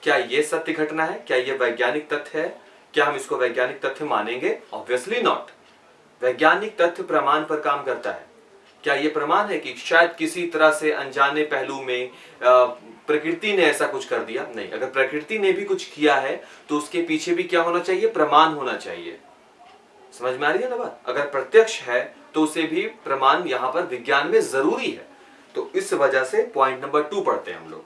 क्या ये सत्य घटना है? क्या ये वैज्ञानिक तथ्य है? क्या हम इसको वैज्ञानिक तथ्य मानेंगे? Obviously not. वैज्ञानिक तथ्य प्रमाण पर काम करता है। क्या ये प्रमाण है कि शायद किसी तरह से अनजाने पहलू में प्रकृति ने ऐसा कुछ कर दिया? नहीं। अगर प्रकृति ने भी कुछ किया है तो उसके पीछे भी क्या होना चाहिए? प्रमाण होना चाहिए। समझ में आ रही है ना बात? अगर प्रत्यक्ष है तो उसे भी प्रमाण यहां पर विज्ञान में जरूरी है। तो इस वजह से पॉइंट नंबर 2 पढ़ते हैं हम लोग।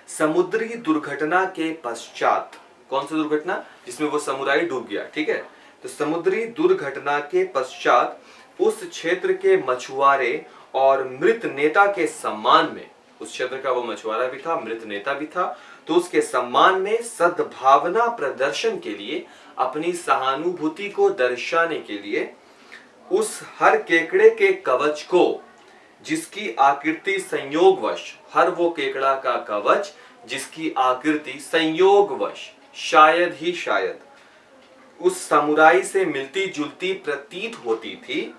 समुद्री दुर्घटना के पश्चात, कौन सी दुर्घटना? जिसमें वो समुराई डूब गया, ठीक है। तो समुद्री दुर्घटना के पश्चात उस क्षेत्र के मछुआरे और मृत नेता के सम्मान में, उस क्षेत्र का वो मछुआरा भी था, मृत नेता भी था, तो उसके सम्मान में सद्भावना प्रदर्शन के लिए, अपनी सहानुभूति को दर्शाने के लिए उस हर केकड़े के कवच को, जिसकी आकृति संयोगवश, हर वो केकड़ा का कवच जिसकी आकृति संयोगवश शायद ही शायद उस समुराई से मिलती जुलती प्रतीत होती थी,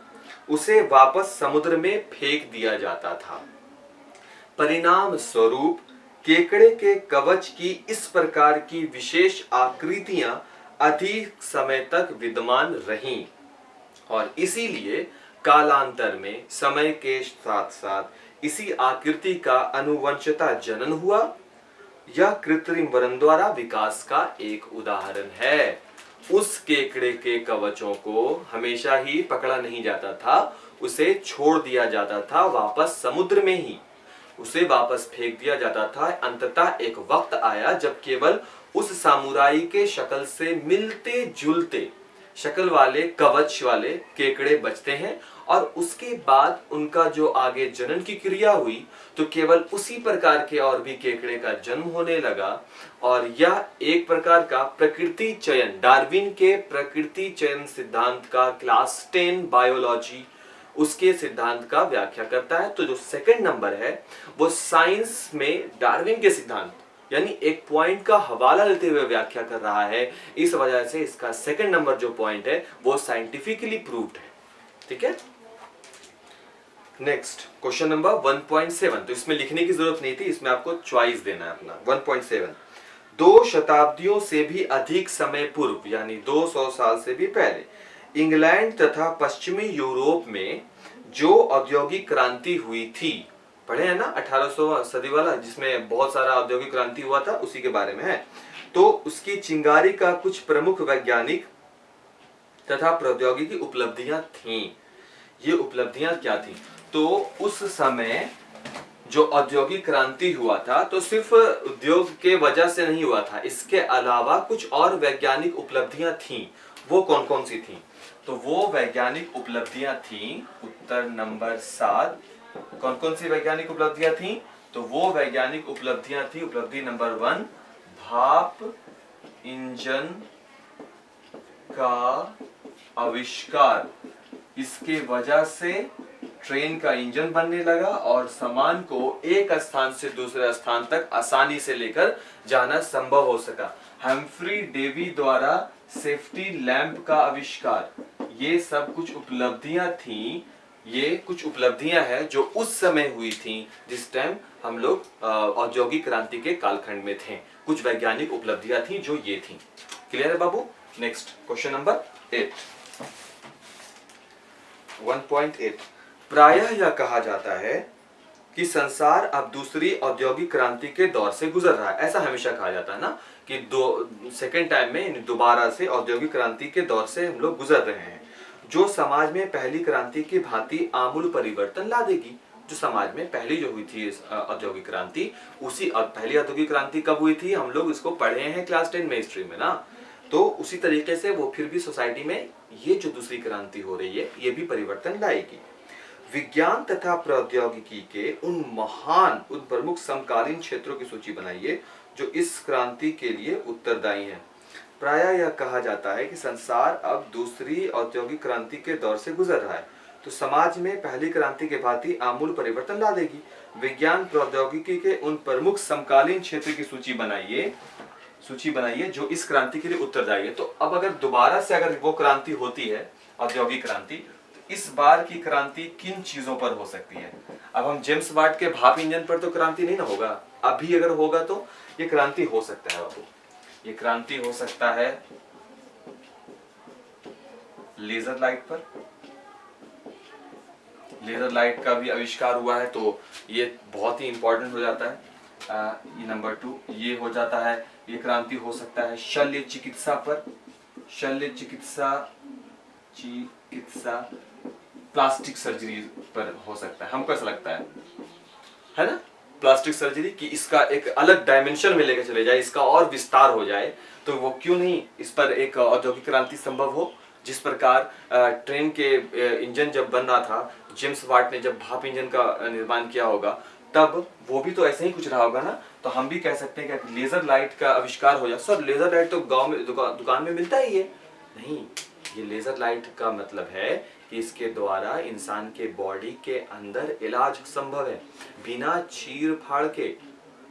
उसे वापस समुद्र में फेंक दिया जाता था। परिणाम स्वरूप केकड़े के कवच की इस प्रकार की विशेष आकृतियां अधिक समय तक विद्यमान रहीं, और इसीलिए कालांतर में समय के साथ साथ इसी आकृति का अनुवंशता जनन हुआ। यह कृत्रिम वरण द्वारा विकास का एक उदाहरण है। उस केकड़े के कवचों को हमेशा ही पकड़ा नहीं जाता था, उसे छोड़ दिया जाता था वापस समुद्र में ही, उसे वापस फेंक दिया जाता था। अंततः एक वक्त आया जब केवल उस सामुराई के शक्ल से मिलते जुलते शक्ल वाले कवच वाले केकड़े बचते हैं, और उसके बाद उनका जो आगे जनन की क्रिया हुई तो केवल उसी प्रकार के और भी केकड़े का जन्म होने लगा। और यह एक प्रकार का प्रकृति चयन, डार्विन के प्रकृति चयन सिद्धांत का क्लास 10 बायोलॉजी उसके सिद्धांत का व्याख्या करता है। तो जो सेकंड नंबर है वो साइंस में डार्विन के सिद्धांत यानी एक पॉइंट का हवाला लेते हुए व्याख्या कर रहा है। इस वजह से इसका सेकंड नंबर जो पॉइंट है वो साइंटिफिकली प्रूव्ड है। ठीक है, नेक्स्ट क्वेश्चन नंबर 1.7। तो इसमें लिखने की जरूरत नहीं थी, इसमें आपको चॉइस देना है अपना। 1.7, 2 शताब्दियों से भी अधिक समय पूर्व यानी 200 साल से भी पहले इंग्लैंड तथा पश्चिमी यूरोप में जो औद्योगिक क्रांति हुई थी, पढ़े हैं ना 1800 सदी वाला जिसमें बहुत सारा औद्योगिक क्रांति हुआ था, उसी के बारे में है। तो उसकी चिंगारी का कुछ प्रमुख वैज्ञानिक तथा प्रौद्योगिकी उपलब्धियां थीं। ये उपलब्धियां क्या थी? तो उस समय जो औद्योगिक क्रांति हुआ था तो सिर्फ उद्योग के वजह से नहीं हुआ था, इसके अलावा कुछ और वैज्ञानिक उपलब्धियां थीं। वो कौन कौन सी थीं? तो वो वैज्ञानिक उपलब्धियां थीं, उत्तर नंबर 7। कौन कौन सी वैज्ञानिक उपलब्धियां थीं? तो वो वैज्ञानिक उपलब्धियां थी, उपलब्धि नंबर 1, भाप इंजन का आविष्कार। इसके वजह से ट्रेन का इंजन बनने लगा और सामान को एक स्थान से दूसरे स्थान तक आसानी से लेकर जाना संभव हो सका। हम्फ्री डेवी द्वारा सेफ्टी लैंप का आविष्कार। ये सब कुछ उपलब्धियां थी, ये कुछ उपलब्धियां हैं जो उस समय हुई थी जिस टाइम हम लोग औद्योगिक क्रांति के कालखंड में थे। कुछ वैज्ञानिक उपलब्धियां थी जो ये थी। क्लियर है बाबू? Next question number 8, 1.8। प्रायः यह कहा जाता है कि संसार अब दूसरी औद्योगिक क्रांति के दौर से गुजर रहा है। ऐसा हमेशा कहा जाता है ना कि सेकेंड टाइम में दोबारा से औद्योगिक क्रांति के दौर से हम लोग गुजर रहे हैं, जो समाज में पहली क्रांति की भांति आमूल परिवर्तन ला देगी। जो समाज में पहली जो हुई थी औद्योगिक क्रांति, उसी पहली औद्योगिक क्रांति कब हुई थी? हम लोग इसको पढ़े हैं क्लास 10 में हिस्ट्री में ना। तो उसी तरीके से वो फिर भी सोसाइटी में ये जो दूसरी क्रांति हो रही है ये भी परिवर्तन लाएगी। विज्ञान तथा प्रौद्योगिकी के उन प्रमुख समकालीन क्षेत्रों की सूची बनाइए जो इस क्रांति के लिए उत्तरदायी हैं। प्रायः यह कहा जाता है कि संसार अब दूसरी औद्योगिक क्रांति के दौर से गुजर रहा है, तो समाज में पहली क्रांति के भांति आमूल परिवर्तन ला देगी। विज्ञान प्रौद्योगिकी के उन प्रमुख समकालीन क्षेत्र की सूची बनाइए जो इस क्रांति के लिए उत्तरदायी है। तो अब अगर दोबारा से अगर वो क्रांति होती है औद्योगिक क्रांति, तो इस बार की क्रांति किन चीजों पर हो सकती है? अब हम जेम्स वाट के भाप इंजन पर तो क्रांति नहीं ना होगा, अभी अगर होगा तो ये क्रांति हो सकता है बाबू। ये क्रांति हो सकता है लेजर लाइट पर। लेजर लाइट का भी आविष्कार हुआ है तो ये बहुत ही इंपॉर्टेंट हो जाता है। ये नंबर 2 ये हो जाता है। ये क्रांति हो सकता है शल्य चिकित्सा पर। शल्य चिकित्सा प्लास्टिक सर्जरी पर हो सकता है, हमको ऐसा लगता है ना? प्लास्टिक सर्जरी की इसका एक अलग डायमेंशन में लेकर चले जाए, इसका और विस्तार हो जाए, तो वो क्यों नहीं इस पर एक औद्योगिक क्रांति संभव हो। जिस प्रकार ट्रेन के इंजन जब बन रहा था, जेम्स वाट ने जब भाप इंजन का निर्माण किया होगा, तब वो भी तो ऐसे ही कुछ रहा होगा ना। तो हम भी कह सकते हैं कि लेजर लाइट का आविष्कार हो जाए। सर लेजर लाइट तो गांव में दुकान में मिलता ही है। नहीं, ये लेजर लाइट का मतलब है कि इसके द्वारा इंसान के बॉडी के अंदर इलाज संभव है बिना चीर फाड़ के।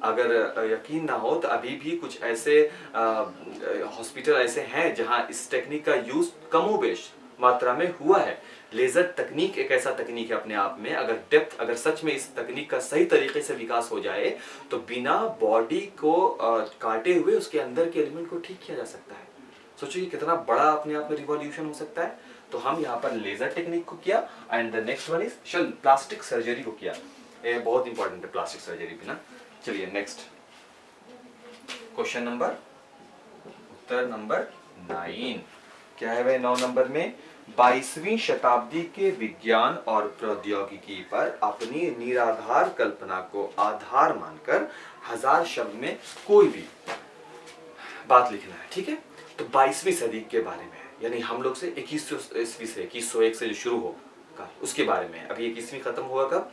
अगर यकीन ना हो तो अभी भी कुछ ऐसे हॉस्पिटल ऐसे हैं जहां इस टेक्निक का यूज कमोबेश मात्रा में हुआ है। लेजर तकनीक एक ऐसा तकनीक है अपने आप में, अगर सच में इस तकनीक का सही तरीके से विकास हो जाए तो बिना बॉडी को काटे हुए उसके अंदर के एलिमेंट को ठीक किया जा सकता है। सोचिए कितना बड़ा अपने आप में रिवॉल्यूशन हो सकता है। तो हम यहाँ पर लेजर टेक्निक को किया and the next one is plastic surgery को किया। ये बहुत इंपॉर्टेंट है प्लास्टिक सर्जरी भी ना। चलिए नेक्स्ट क्वेश्चन नंबर, उत्तर नंबर 9 क्या है भाई? 9 नंबर में 22वीं शताब्दी के विज्ञान और प्रौद्योगिकी पर अपनी निराधार कल्पना को आधार मानकर 1000 शब्द में कोई भी बात लिखना है। ठीक है, तो 22वीं सदी के बारे में, यानी हम लोग से 2100 ईस्वी से 2101 से जो शुरू होगा उसके बारे में। अभी 21वीं खत्म हुआ कब,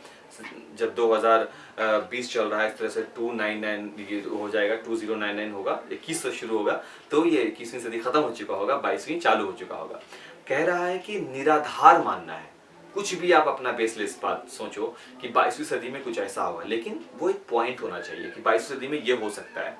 जब 2020 चल रहा है, इस तरह से 299 ये हो जाएगा, 2099 होगा, 21 से शुरू होगा, तो ये 21वीं सदी खत्म हो चुका होगा, 22वीं चालू हो चुका होगा। कह रहा है कि निराधार मानना है, कुछ भी आप अपना बेसलेस बात सोचो कि 22वीं सदी में कुछ ऐसा होगा, लेकिन वो एक पॉइंट होना चाहिए कि 22वीं सदी में ये हो सकता है।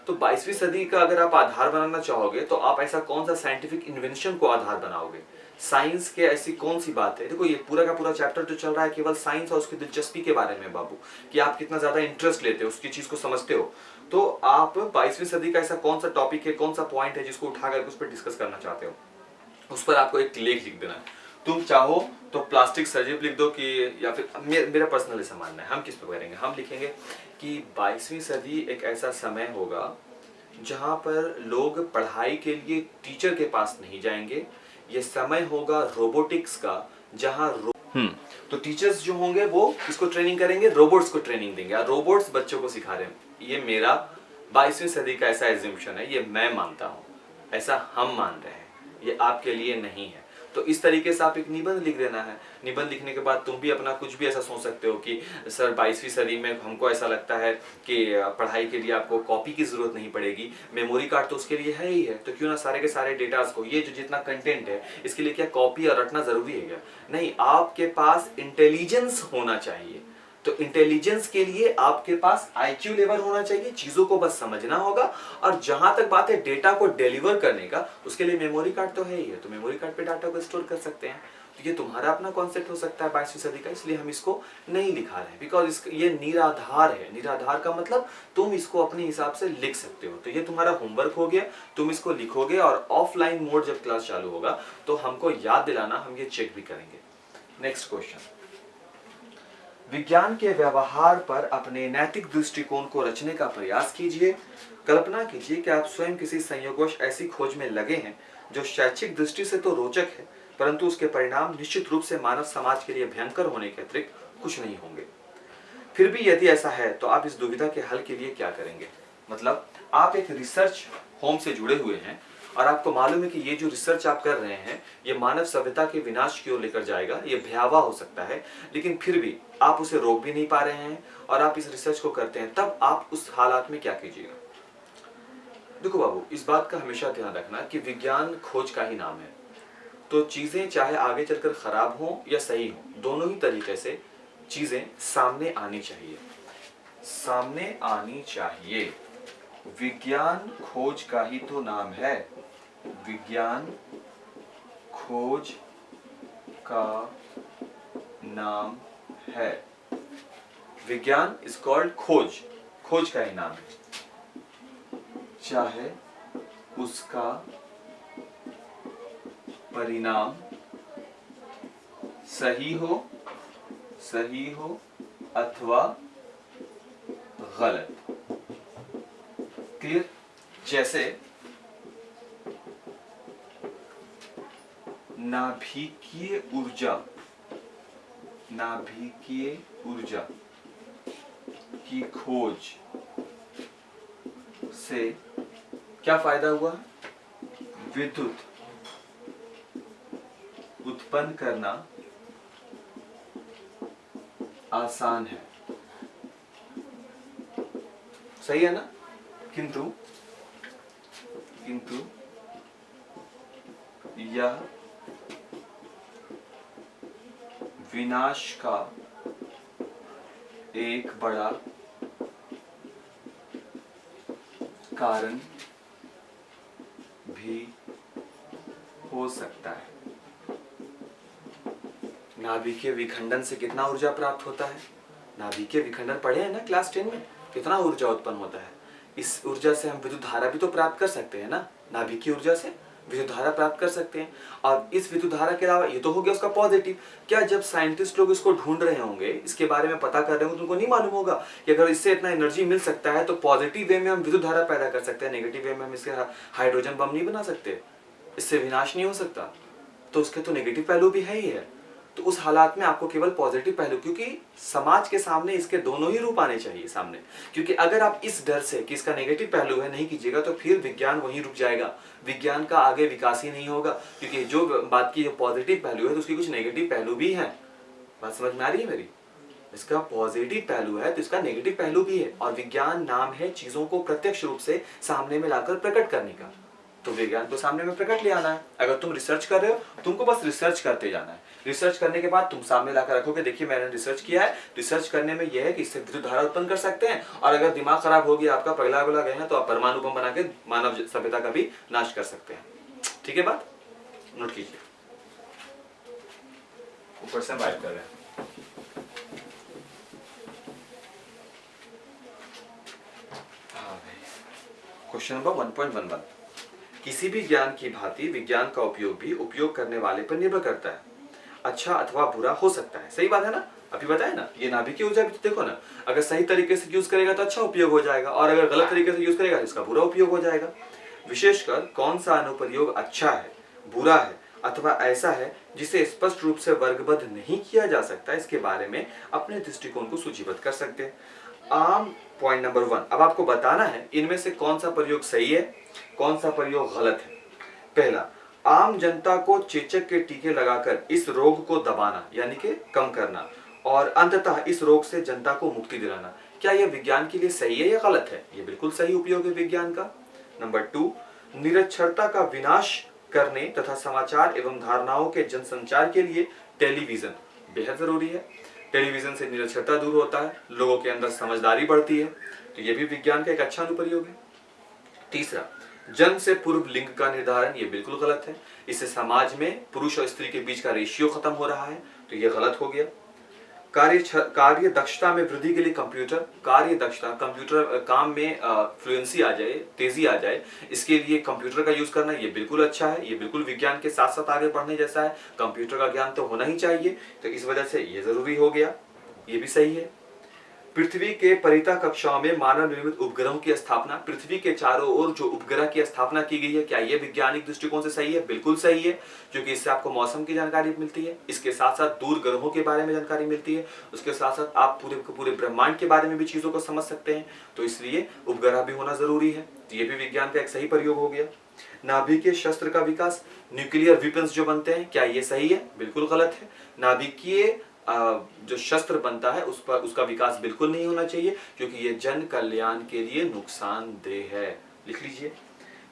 तो 22वीं सदी का अगर आप आधार बनाना चाहोगे तो आप ऐसा कौन सा साइंटिफिक इन्वेंशन को आधार बनाओगे? साइंस के ऐसी कौन सी बात है? देखो, ये पूरा का पूरा चैप्टर जो चल रहा है केवल साइंस और उसकी दिलचस्पी के बारे में बाबू, कि आप कितना ज्यादा इंटरेस्ट लेते हो, उसकी चीज को समझते हो। तो आप 22वीं सदी का ऐसा कौन सा टॉपिक है, कौन सा पॉइंट है जिसको उठाकर उस पर डिस्कस करना चाहते हो, उस पर आपको एक लेख लिख देना है। तुम चाहो तो प्लास्टिक सर्जरी लिख दो, कि या फिर मेरा पर्सनल ऐसा मानना है, हम किस पर करेंगे, हम लिखेंगे कि 22वीं सदी एक ऐसा समय होगा जहां पर लोग पढ़ाई के लिए टीचर के पास नहीं जाएंगे। ये समय होगा रोबोटिक्स का, जहां तो टीचर्स जो होंगे वो किसको ट्रेनिंग करेंगे, रोबोट्स को ट्रेनिंग देंगे, और रोबोट्स बच्चों को सिखा रहे हैं। ये मेरा 22वीं सदी का ऐसा एज्यूम्पशन है, ये मैं मानता हूं, ऐसा हम मान रहे हैं, ये आपके लिए नहीं है। तो इस तरीके से आप एक निबंध लिख देना है। निबंध लिखने के बाद तुम भी अपना कुछ भी ऐसा सोच सकते हो कि सर 22वीं सदी में हमको ऐसा लगता है कि पढ़ाई के लिए आपको कॉपी की जरूरत नहीं पड़ेगी, मेमोरी कार्ड तो उसके लिए है ही है, तो क्यों ना सारे के सारे डेटास को, ये जो जितना कंटेंट है इसके लिए क्या कॉपी और रटना जरूरी है क्या? नहीं, आपके पास इंटेलिजेंस होना चाहिए। तो इंटेलिजेंस के लिए आपके पास आईक्यू लेवल होना चाहिए, चीजों को बस समझना होगा। और जहां तक बात है डेटा को डिलीवर करने का, उसके लिए मेमोरी कार्ड तो है ही है, तो मेमोरी कार्ड पे डाटा को स्टोर कर सकते हैं। तो ये तुम्हारा अपना कॉन्सेप्ट हो सकता है 22वीं सदी का, इसलिए हम इसको नहीं लिखा रहे हैं, बिकॉज ये निराधार है। निराधार का मतलब तुम इसको अपने हिसाब से लिख सकते हो। तो ये तुम्हारा होमवर्क हो गया, तुम इसको लिखोगे, और ऑफलाइन मोड जब क्लास चालू होगा तो हमको याद दिलाना, हम ये चेक भी करेंगे। नेक्स्ट क्वेश्चन, विज्ञान के व्यवहार पर अपने नैतिक दृष्टिकोण को रचने का प्रयास कीजिए। कल्पना कीजिए कि आप स्वयं किसी संयोगवश ऐसी खोज में लगे हैं जो शैक्षिक दृष्टि से तो रोचक है, परंतु उसके परिणाम निश्चित रूप से मानव समाज के लिए भयंकर होने के अतिरिक्त कुछ नहीं होंगे। फिर भी यदि ऐसा है तो आप इस दुविधा के हल के लिए क्या करेंगे? मतलब आप एक रिसर्च होम से जुड़े हुए हैं और आपको मालूम है कि ये जो रिसर्च आप कर रहे हैं ये मानव सभ्यता के विनाश की ओर लेकर जाएगा, ये भयावह हो सकता है, लेकिन फिर भी आप उसे रोक भी नहीं पा रहे हैं और आप इस रिसर्च को करते हैं, तब आप उस हालात में क्या कीजिएगा? देखो बाबू, इस बात का हमेशा ध्यान रखना कि विज्ञान खोज का ही नाम है, तो चीजें चाहे आगे चलकर खराब हो या सही हो, दोनों ही तरीके से चीजें सामने आनी चाहिए, सामने आनी चाहिए। विज्ञान खोज का ही तो नाम है, विज्ञान खोज का नाम है। विज्ञान इज कॉल्ड खोज, खोज का ही नाम है, चाहे उसका परिणाम सही हो अथवा गलत। क्लियर? जैसे नाभिकीय ऊर्जा की खोज से क्या फायदा हुआ? विद्युत उत्पन्न करना आसान है, सही है ना? किंतु यह विनाश का एक बड़ा कारण भी हो सकता है। नाभिकीय विखंडन से कितना ऊर्जा प्राप्त होता है? नाभिकीय विखंडन पढ़े हैं ना क्लास 10 में, कितना ऊर्जा उत्पन्न होता है। इस ऊर्जा से हम विद्युत धारा भी तो प्राप्त कर सकते हैं ना, नाभिकीय ऊर्जा से विद्युत धारा प्राप्त कर सकते हैं। और इस विद्युत धारा के अलावा ये तो हो गया उसका पॉजिटिव। क्या जब साइंटिस्ट लोग इसको ढूंढ रहे होंगे, इसके बारे में पता कर रहे होंगे, तो उनको नहीं मालूम होगा कि अगर इससे इतना एनर्जी मिल सकता है तो पॉजिटिव वे में हम विद्युत धारा पैदा कर सकते हैं, नेगेटिव वे में हम इसके हाइड्रोजन बम नहीं बना सकते, इससे विनाश नहीं हो सकता। तो उसके तो नेगेटिव पहलू भी है ही है। तो उस हालात में आपको केवल पॉजिटिव पहलू, क्योंकि समाज के सामने इसके दोनों ही रूप आने चाहिए सामने। क्योंकि अगर आप इस डर से कि इसका नेगेटिव पहलू है नहीं कीजिएगा तो फिर विज्ञान वहीं रुक जाएगा, विज्ञान का आगे विकास ही नहीं होगा। क्योंकि जो बात की जो पॉजिटिव पहलू है तो उसकी कुछ नेगेटिव पहलू भी है। बात समझ में आ रही है मेरी? इसका पॉजिटिव पहलू है तो इसका नेगेटिव पहलू भी है। और विज्ञान नाम है चीजों को प्रत्यक्ष रूप से सामने में लाकर प्रकट करने का। तो विज्ञान को सामने में प्रकट ले आना है। अगर तुम रिसर्च कर रहे हो, तुमको बस रिसर्च करते जाना है। रिसर्च करने के बाद तुम सामने लाकर रखोगे, देखिए मैंने रिसर्च किया है। रिसर्च करने में यह है कि इससे विद्युत धारा उत्पन्न कर सकते हैं, और अगर दिमाग खराब हो गया आपका, पगला गए हैं, तो आप परमाणु बम बना के मानव सभ्यता का भी नाश कर सकते हैं। ठीक है बात? नोट कीजिए। ऊपर से वाइप कर रहे हैं। क्वेश्चन नंबर 1.11, किसी भी ज्ञान की भांति विज्ञान का उपयोग भी उपयोग करने वाले पर निर्भर करता है। अच्छा अथवा बुरा हो सकता है। सही बात है ना? अभी बताया ना, ये नाभिक की ऊर्जा भी तो देखो ना, अगर सही तरीके से यूज करेगा तो अच्छा उपयोग हो जाएगा, और अगर गलत तरीके से यूज करेगा तो इसका बुरा उपयोग हो जाएगा। विशेषकर कौन सा अनुप्रयोग अच्छा है, बुरा है अथवा ऐसा है जिसे स्पष्ट रूप से वर्गबद्ध नहीं किया जा सकता, इसके बारे में अपने दृष्टिकोण को सूचीबद्ध कर सकते हैं। आम पॉइंट नंबर 1, अब आपको बताना है इनमें से कौन सा प्रयोग सही है, कौन सा प्रयोग गलत है। पहला, आम जनता को चेचक के टीके लगाकर इस रोग को दबाना यानी कि कम करना, और अंततः इस रोग से जनता को मुक्ति दिलाना, क्या यह विज्ञान के लिए सही है या गलत है? यह बिल्कुल सही उपयोग है विज्ञान का। नंबर 2, निरक्षरता का विनाश करने तथा समाचार एवं धारणाओं के जनसंचार के लिए टेलीविजन बेहद जरूरी है। टेलीविजन से निरक्षरता दूर होता है, लोगों के अंदर समझदारी बढ़ती है, तो यह भी विज्ञान का एक अच्छा अनुप्रयोग है। तीसरा, जन्म से पूर्व लिंग का निर्धारण, ये बिल्कुल गलत है। इससे समाज में पुरुष और स्त्री के बीच का रेशियो खत्म हो रहा है, तो ये गलत हो गया। कार्य दक्षता में वृद्धि के लिए कंप्यूटर कार्य दक्षता, कंप्यूटर काम में फ्लुएंसी आ जाए, तेजी आ जाए, इसके लिए कंप्यूटर का यूज करना ये बिल्कुल अच्छा है। ये बिल्कुल विज्ञान के साथ साथ आगे बढ़ने जैसा है। कंप्यूटर का ज्ञान तो होना ही चाहिए, तो इस वजह से ये जरूरी हो गया, ये भी सही है। पृथ्वी के परितः कक्षाओं में मानव निर्मित उपग्रहों की स्थापना, पृथ्वी के चारों ओर जो उपग्रह की स्थापना की गई है, क्या यह वैज्ञानिक दृष्टिकोण से सही है? बिल्कुल सही है, क्योंकि इससे आपको मौसम की जानकारी मिलती है, इसके साथ साथ दूर ग्रहों के बारे में जानकारी मिलती है, उसके साथ साथ आप पूरे ब्रह्मांड के बारे में भी चीजों को समझ सकते हैं, तो इसलिए उपग्रह भी होना जरूरी है। तो ये भी विज्ञान का एक सही प्रयोग हो गया। नाभिकीय शस्त्र का विकास, न्यूक्लियर वेपन्स जो बनते हैं, क्या ये सही है? बिल्कुल गलत है। नाभिकीय जो शस्त्र बनता है उस पर उसका विकास बिल्कुल नहीं होना चाहिए, क्योंकि ये जन कल्याण के लिए नुकसानदेह है। लिख लीजिए।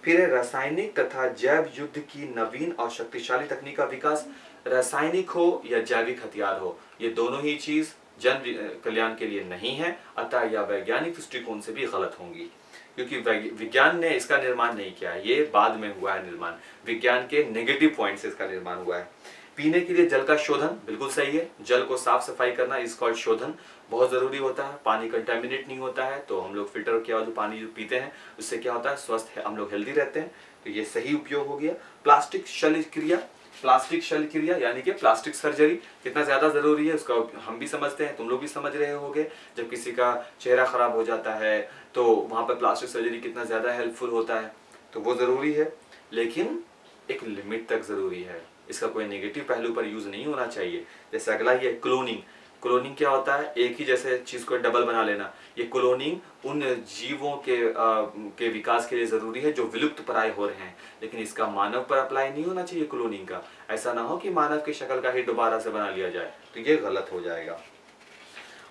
फिर है रासायनिक तथा जैव युद्ध की नवीन और शक्तिशाली तकनीक का विकास। रासायनिक हो या जैविक हथियार हो, ये दोनों ही चीज जन कल्याण के लिए नहीं है, अतः यह वैज्ञानिक दृष्टिकोण से भी गलत होंगी, क्योंकि विज्ञान ने इसका निर्माण नहीं किया, ये बाद में हुआ है निर्माण। विज्ञान के नेगेटिव पॉइंट से इसका निर्माण हुआ है। पीने के लिए जल का शोधन बिल्कुल सही है। जल को साफ सफाई करना इज कॉल्ड शोधन, बहुत जरूरी होता है। पानी कंटेमिनेट नहीं होता है, तो हम लोग फिल्टर किया हुआ जो पानी जो पीते हैं उससे क्या होता है, स्वस्थ है, हम लोग हेल्दी रहते हैं, तो ये सही उपयोग हो गया। प्लास्टिक शल्य क्रिया, प्लास्टिक शल्य क्रिया यानी कि प्लास्टिक सर्जरी कितना ज्यादा जरूरी है उसका हम भी समझते हैं, तुम लोग भी समझ रहे होगे। जब किसी का चेहरा खराब हो जाता है तो वहां पर प्लास्टिक सर्जरी कितना ज्यादा हेल्पफुल होता है, तो वो जरूरी है, लेकिन एक लिमिट तक जरूरी है। इसका कोई नेगेटिव पहलू पर यूज नहीं होना चाहिए। जैसे अगला ही है क्लोनिंग। क्लोनिंग क्या होता है? एक ही जैसे चीज को डबल बना लेना। ये क्लोनिंग उन जीवों के विकास के लिए जरूरी है जो विलुप्त प्राय हो रहे हैं, लेकिन इसका मानव पर अप्लाई नहीं होना चाहिए क्लोनिंग का। ऐसा ना हो कि मानव की शक्ल का ही दोबारा से बना लिया जाए, तो ये गलत हो जाएगा।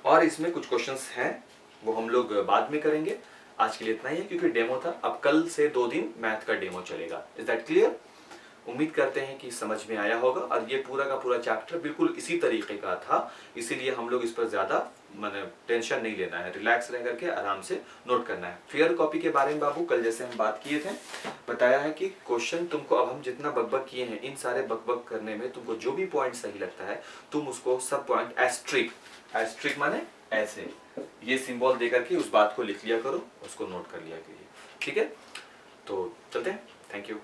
और इसमें कुछ क्वेश्चंस हैं, वो हम लोग बाद में करेंगे। आज के लिए इतना ही है, क्योंकि डेमो था। अब कल से 2 दिन मैथ का डेमो चलेगा। Is that clear? उम्मीद करते हैं कि समझ में आया होगा। और ये पूरा का पूरा चैप्टर बिल्कुल इसी तरीके का था, इसीलिए हम लोग इस पर ज्यादा मैंने टेंशन नहीं लेना है, रिलैक्स रह करके आराम से नोट करना है। फेयर कॉपी के बारे में बाबू कल जैसे हम बात किए थे, बताया है कि क्वेश्चन तुमको, अब हम जितना बकबक किए हैं, इन सारे बकबक करने में तुमको जो भी पॉइंट सही लगता है तुम उसको सब पॉइंट एस्ट्रिक माने ऐसे ये सिंबल दे करके उस बात को लिख लिया करो, उसको नोट कर लिया करिए। ठीक है, तो चलते हैं। Thank you.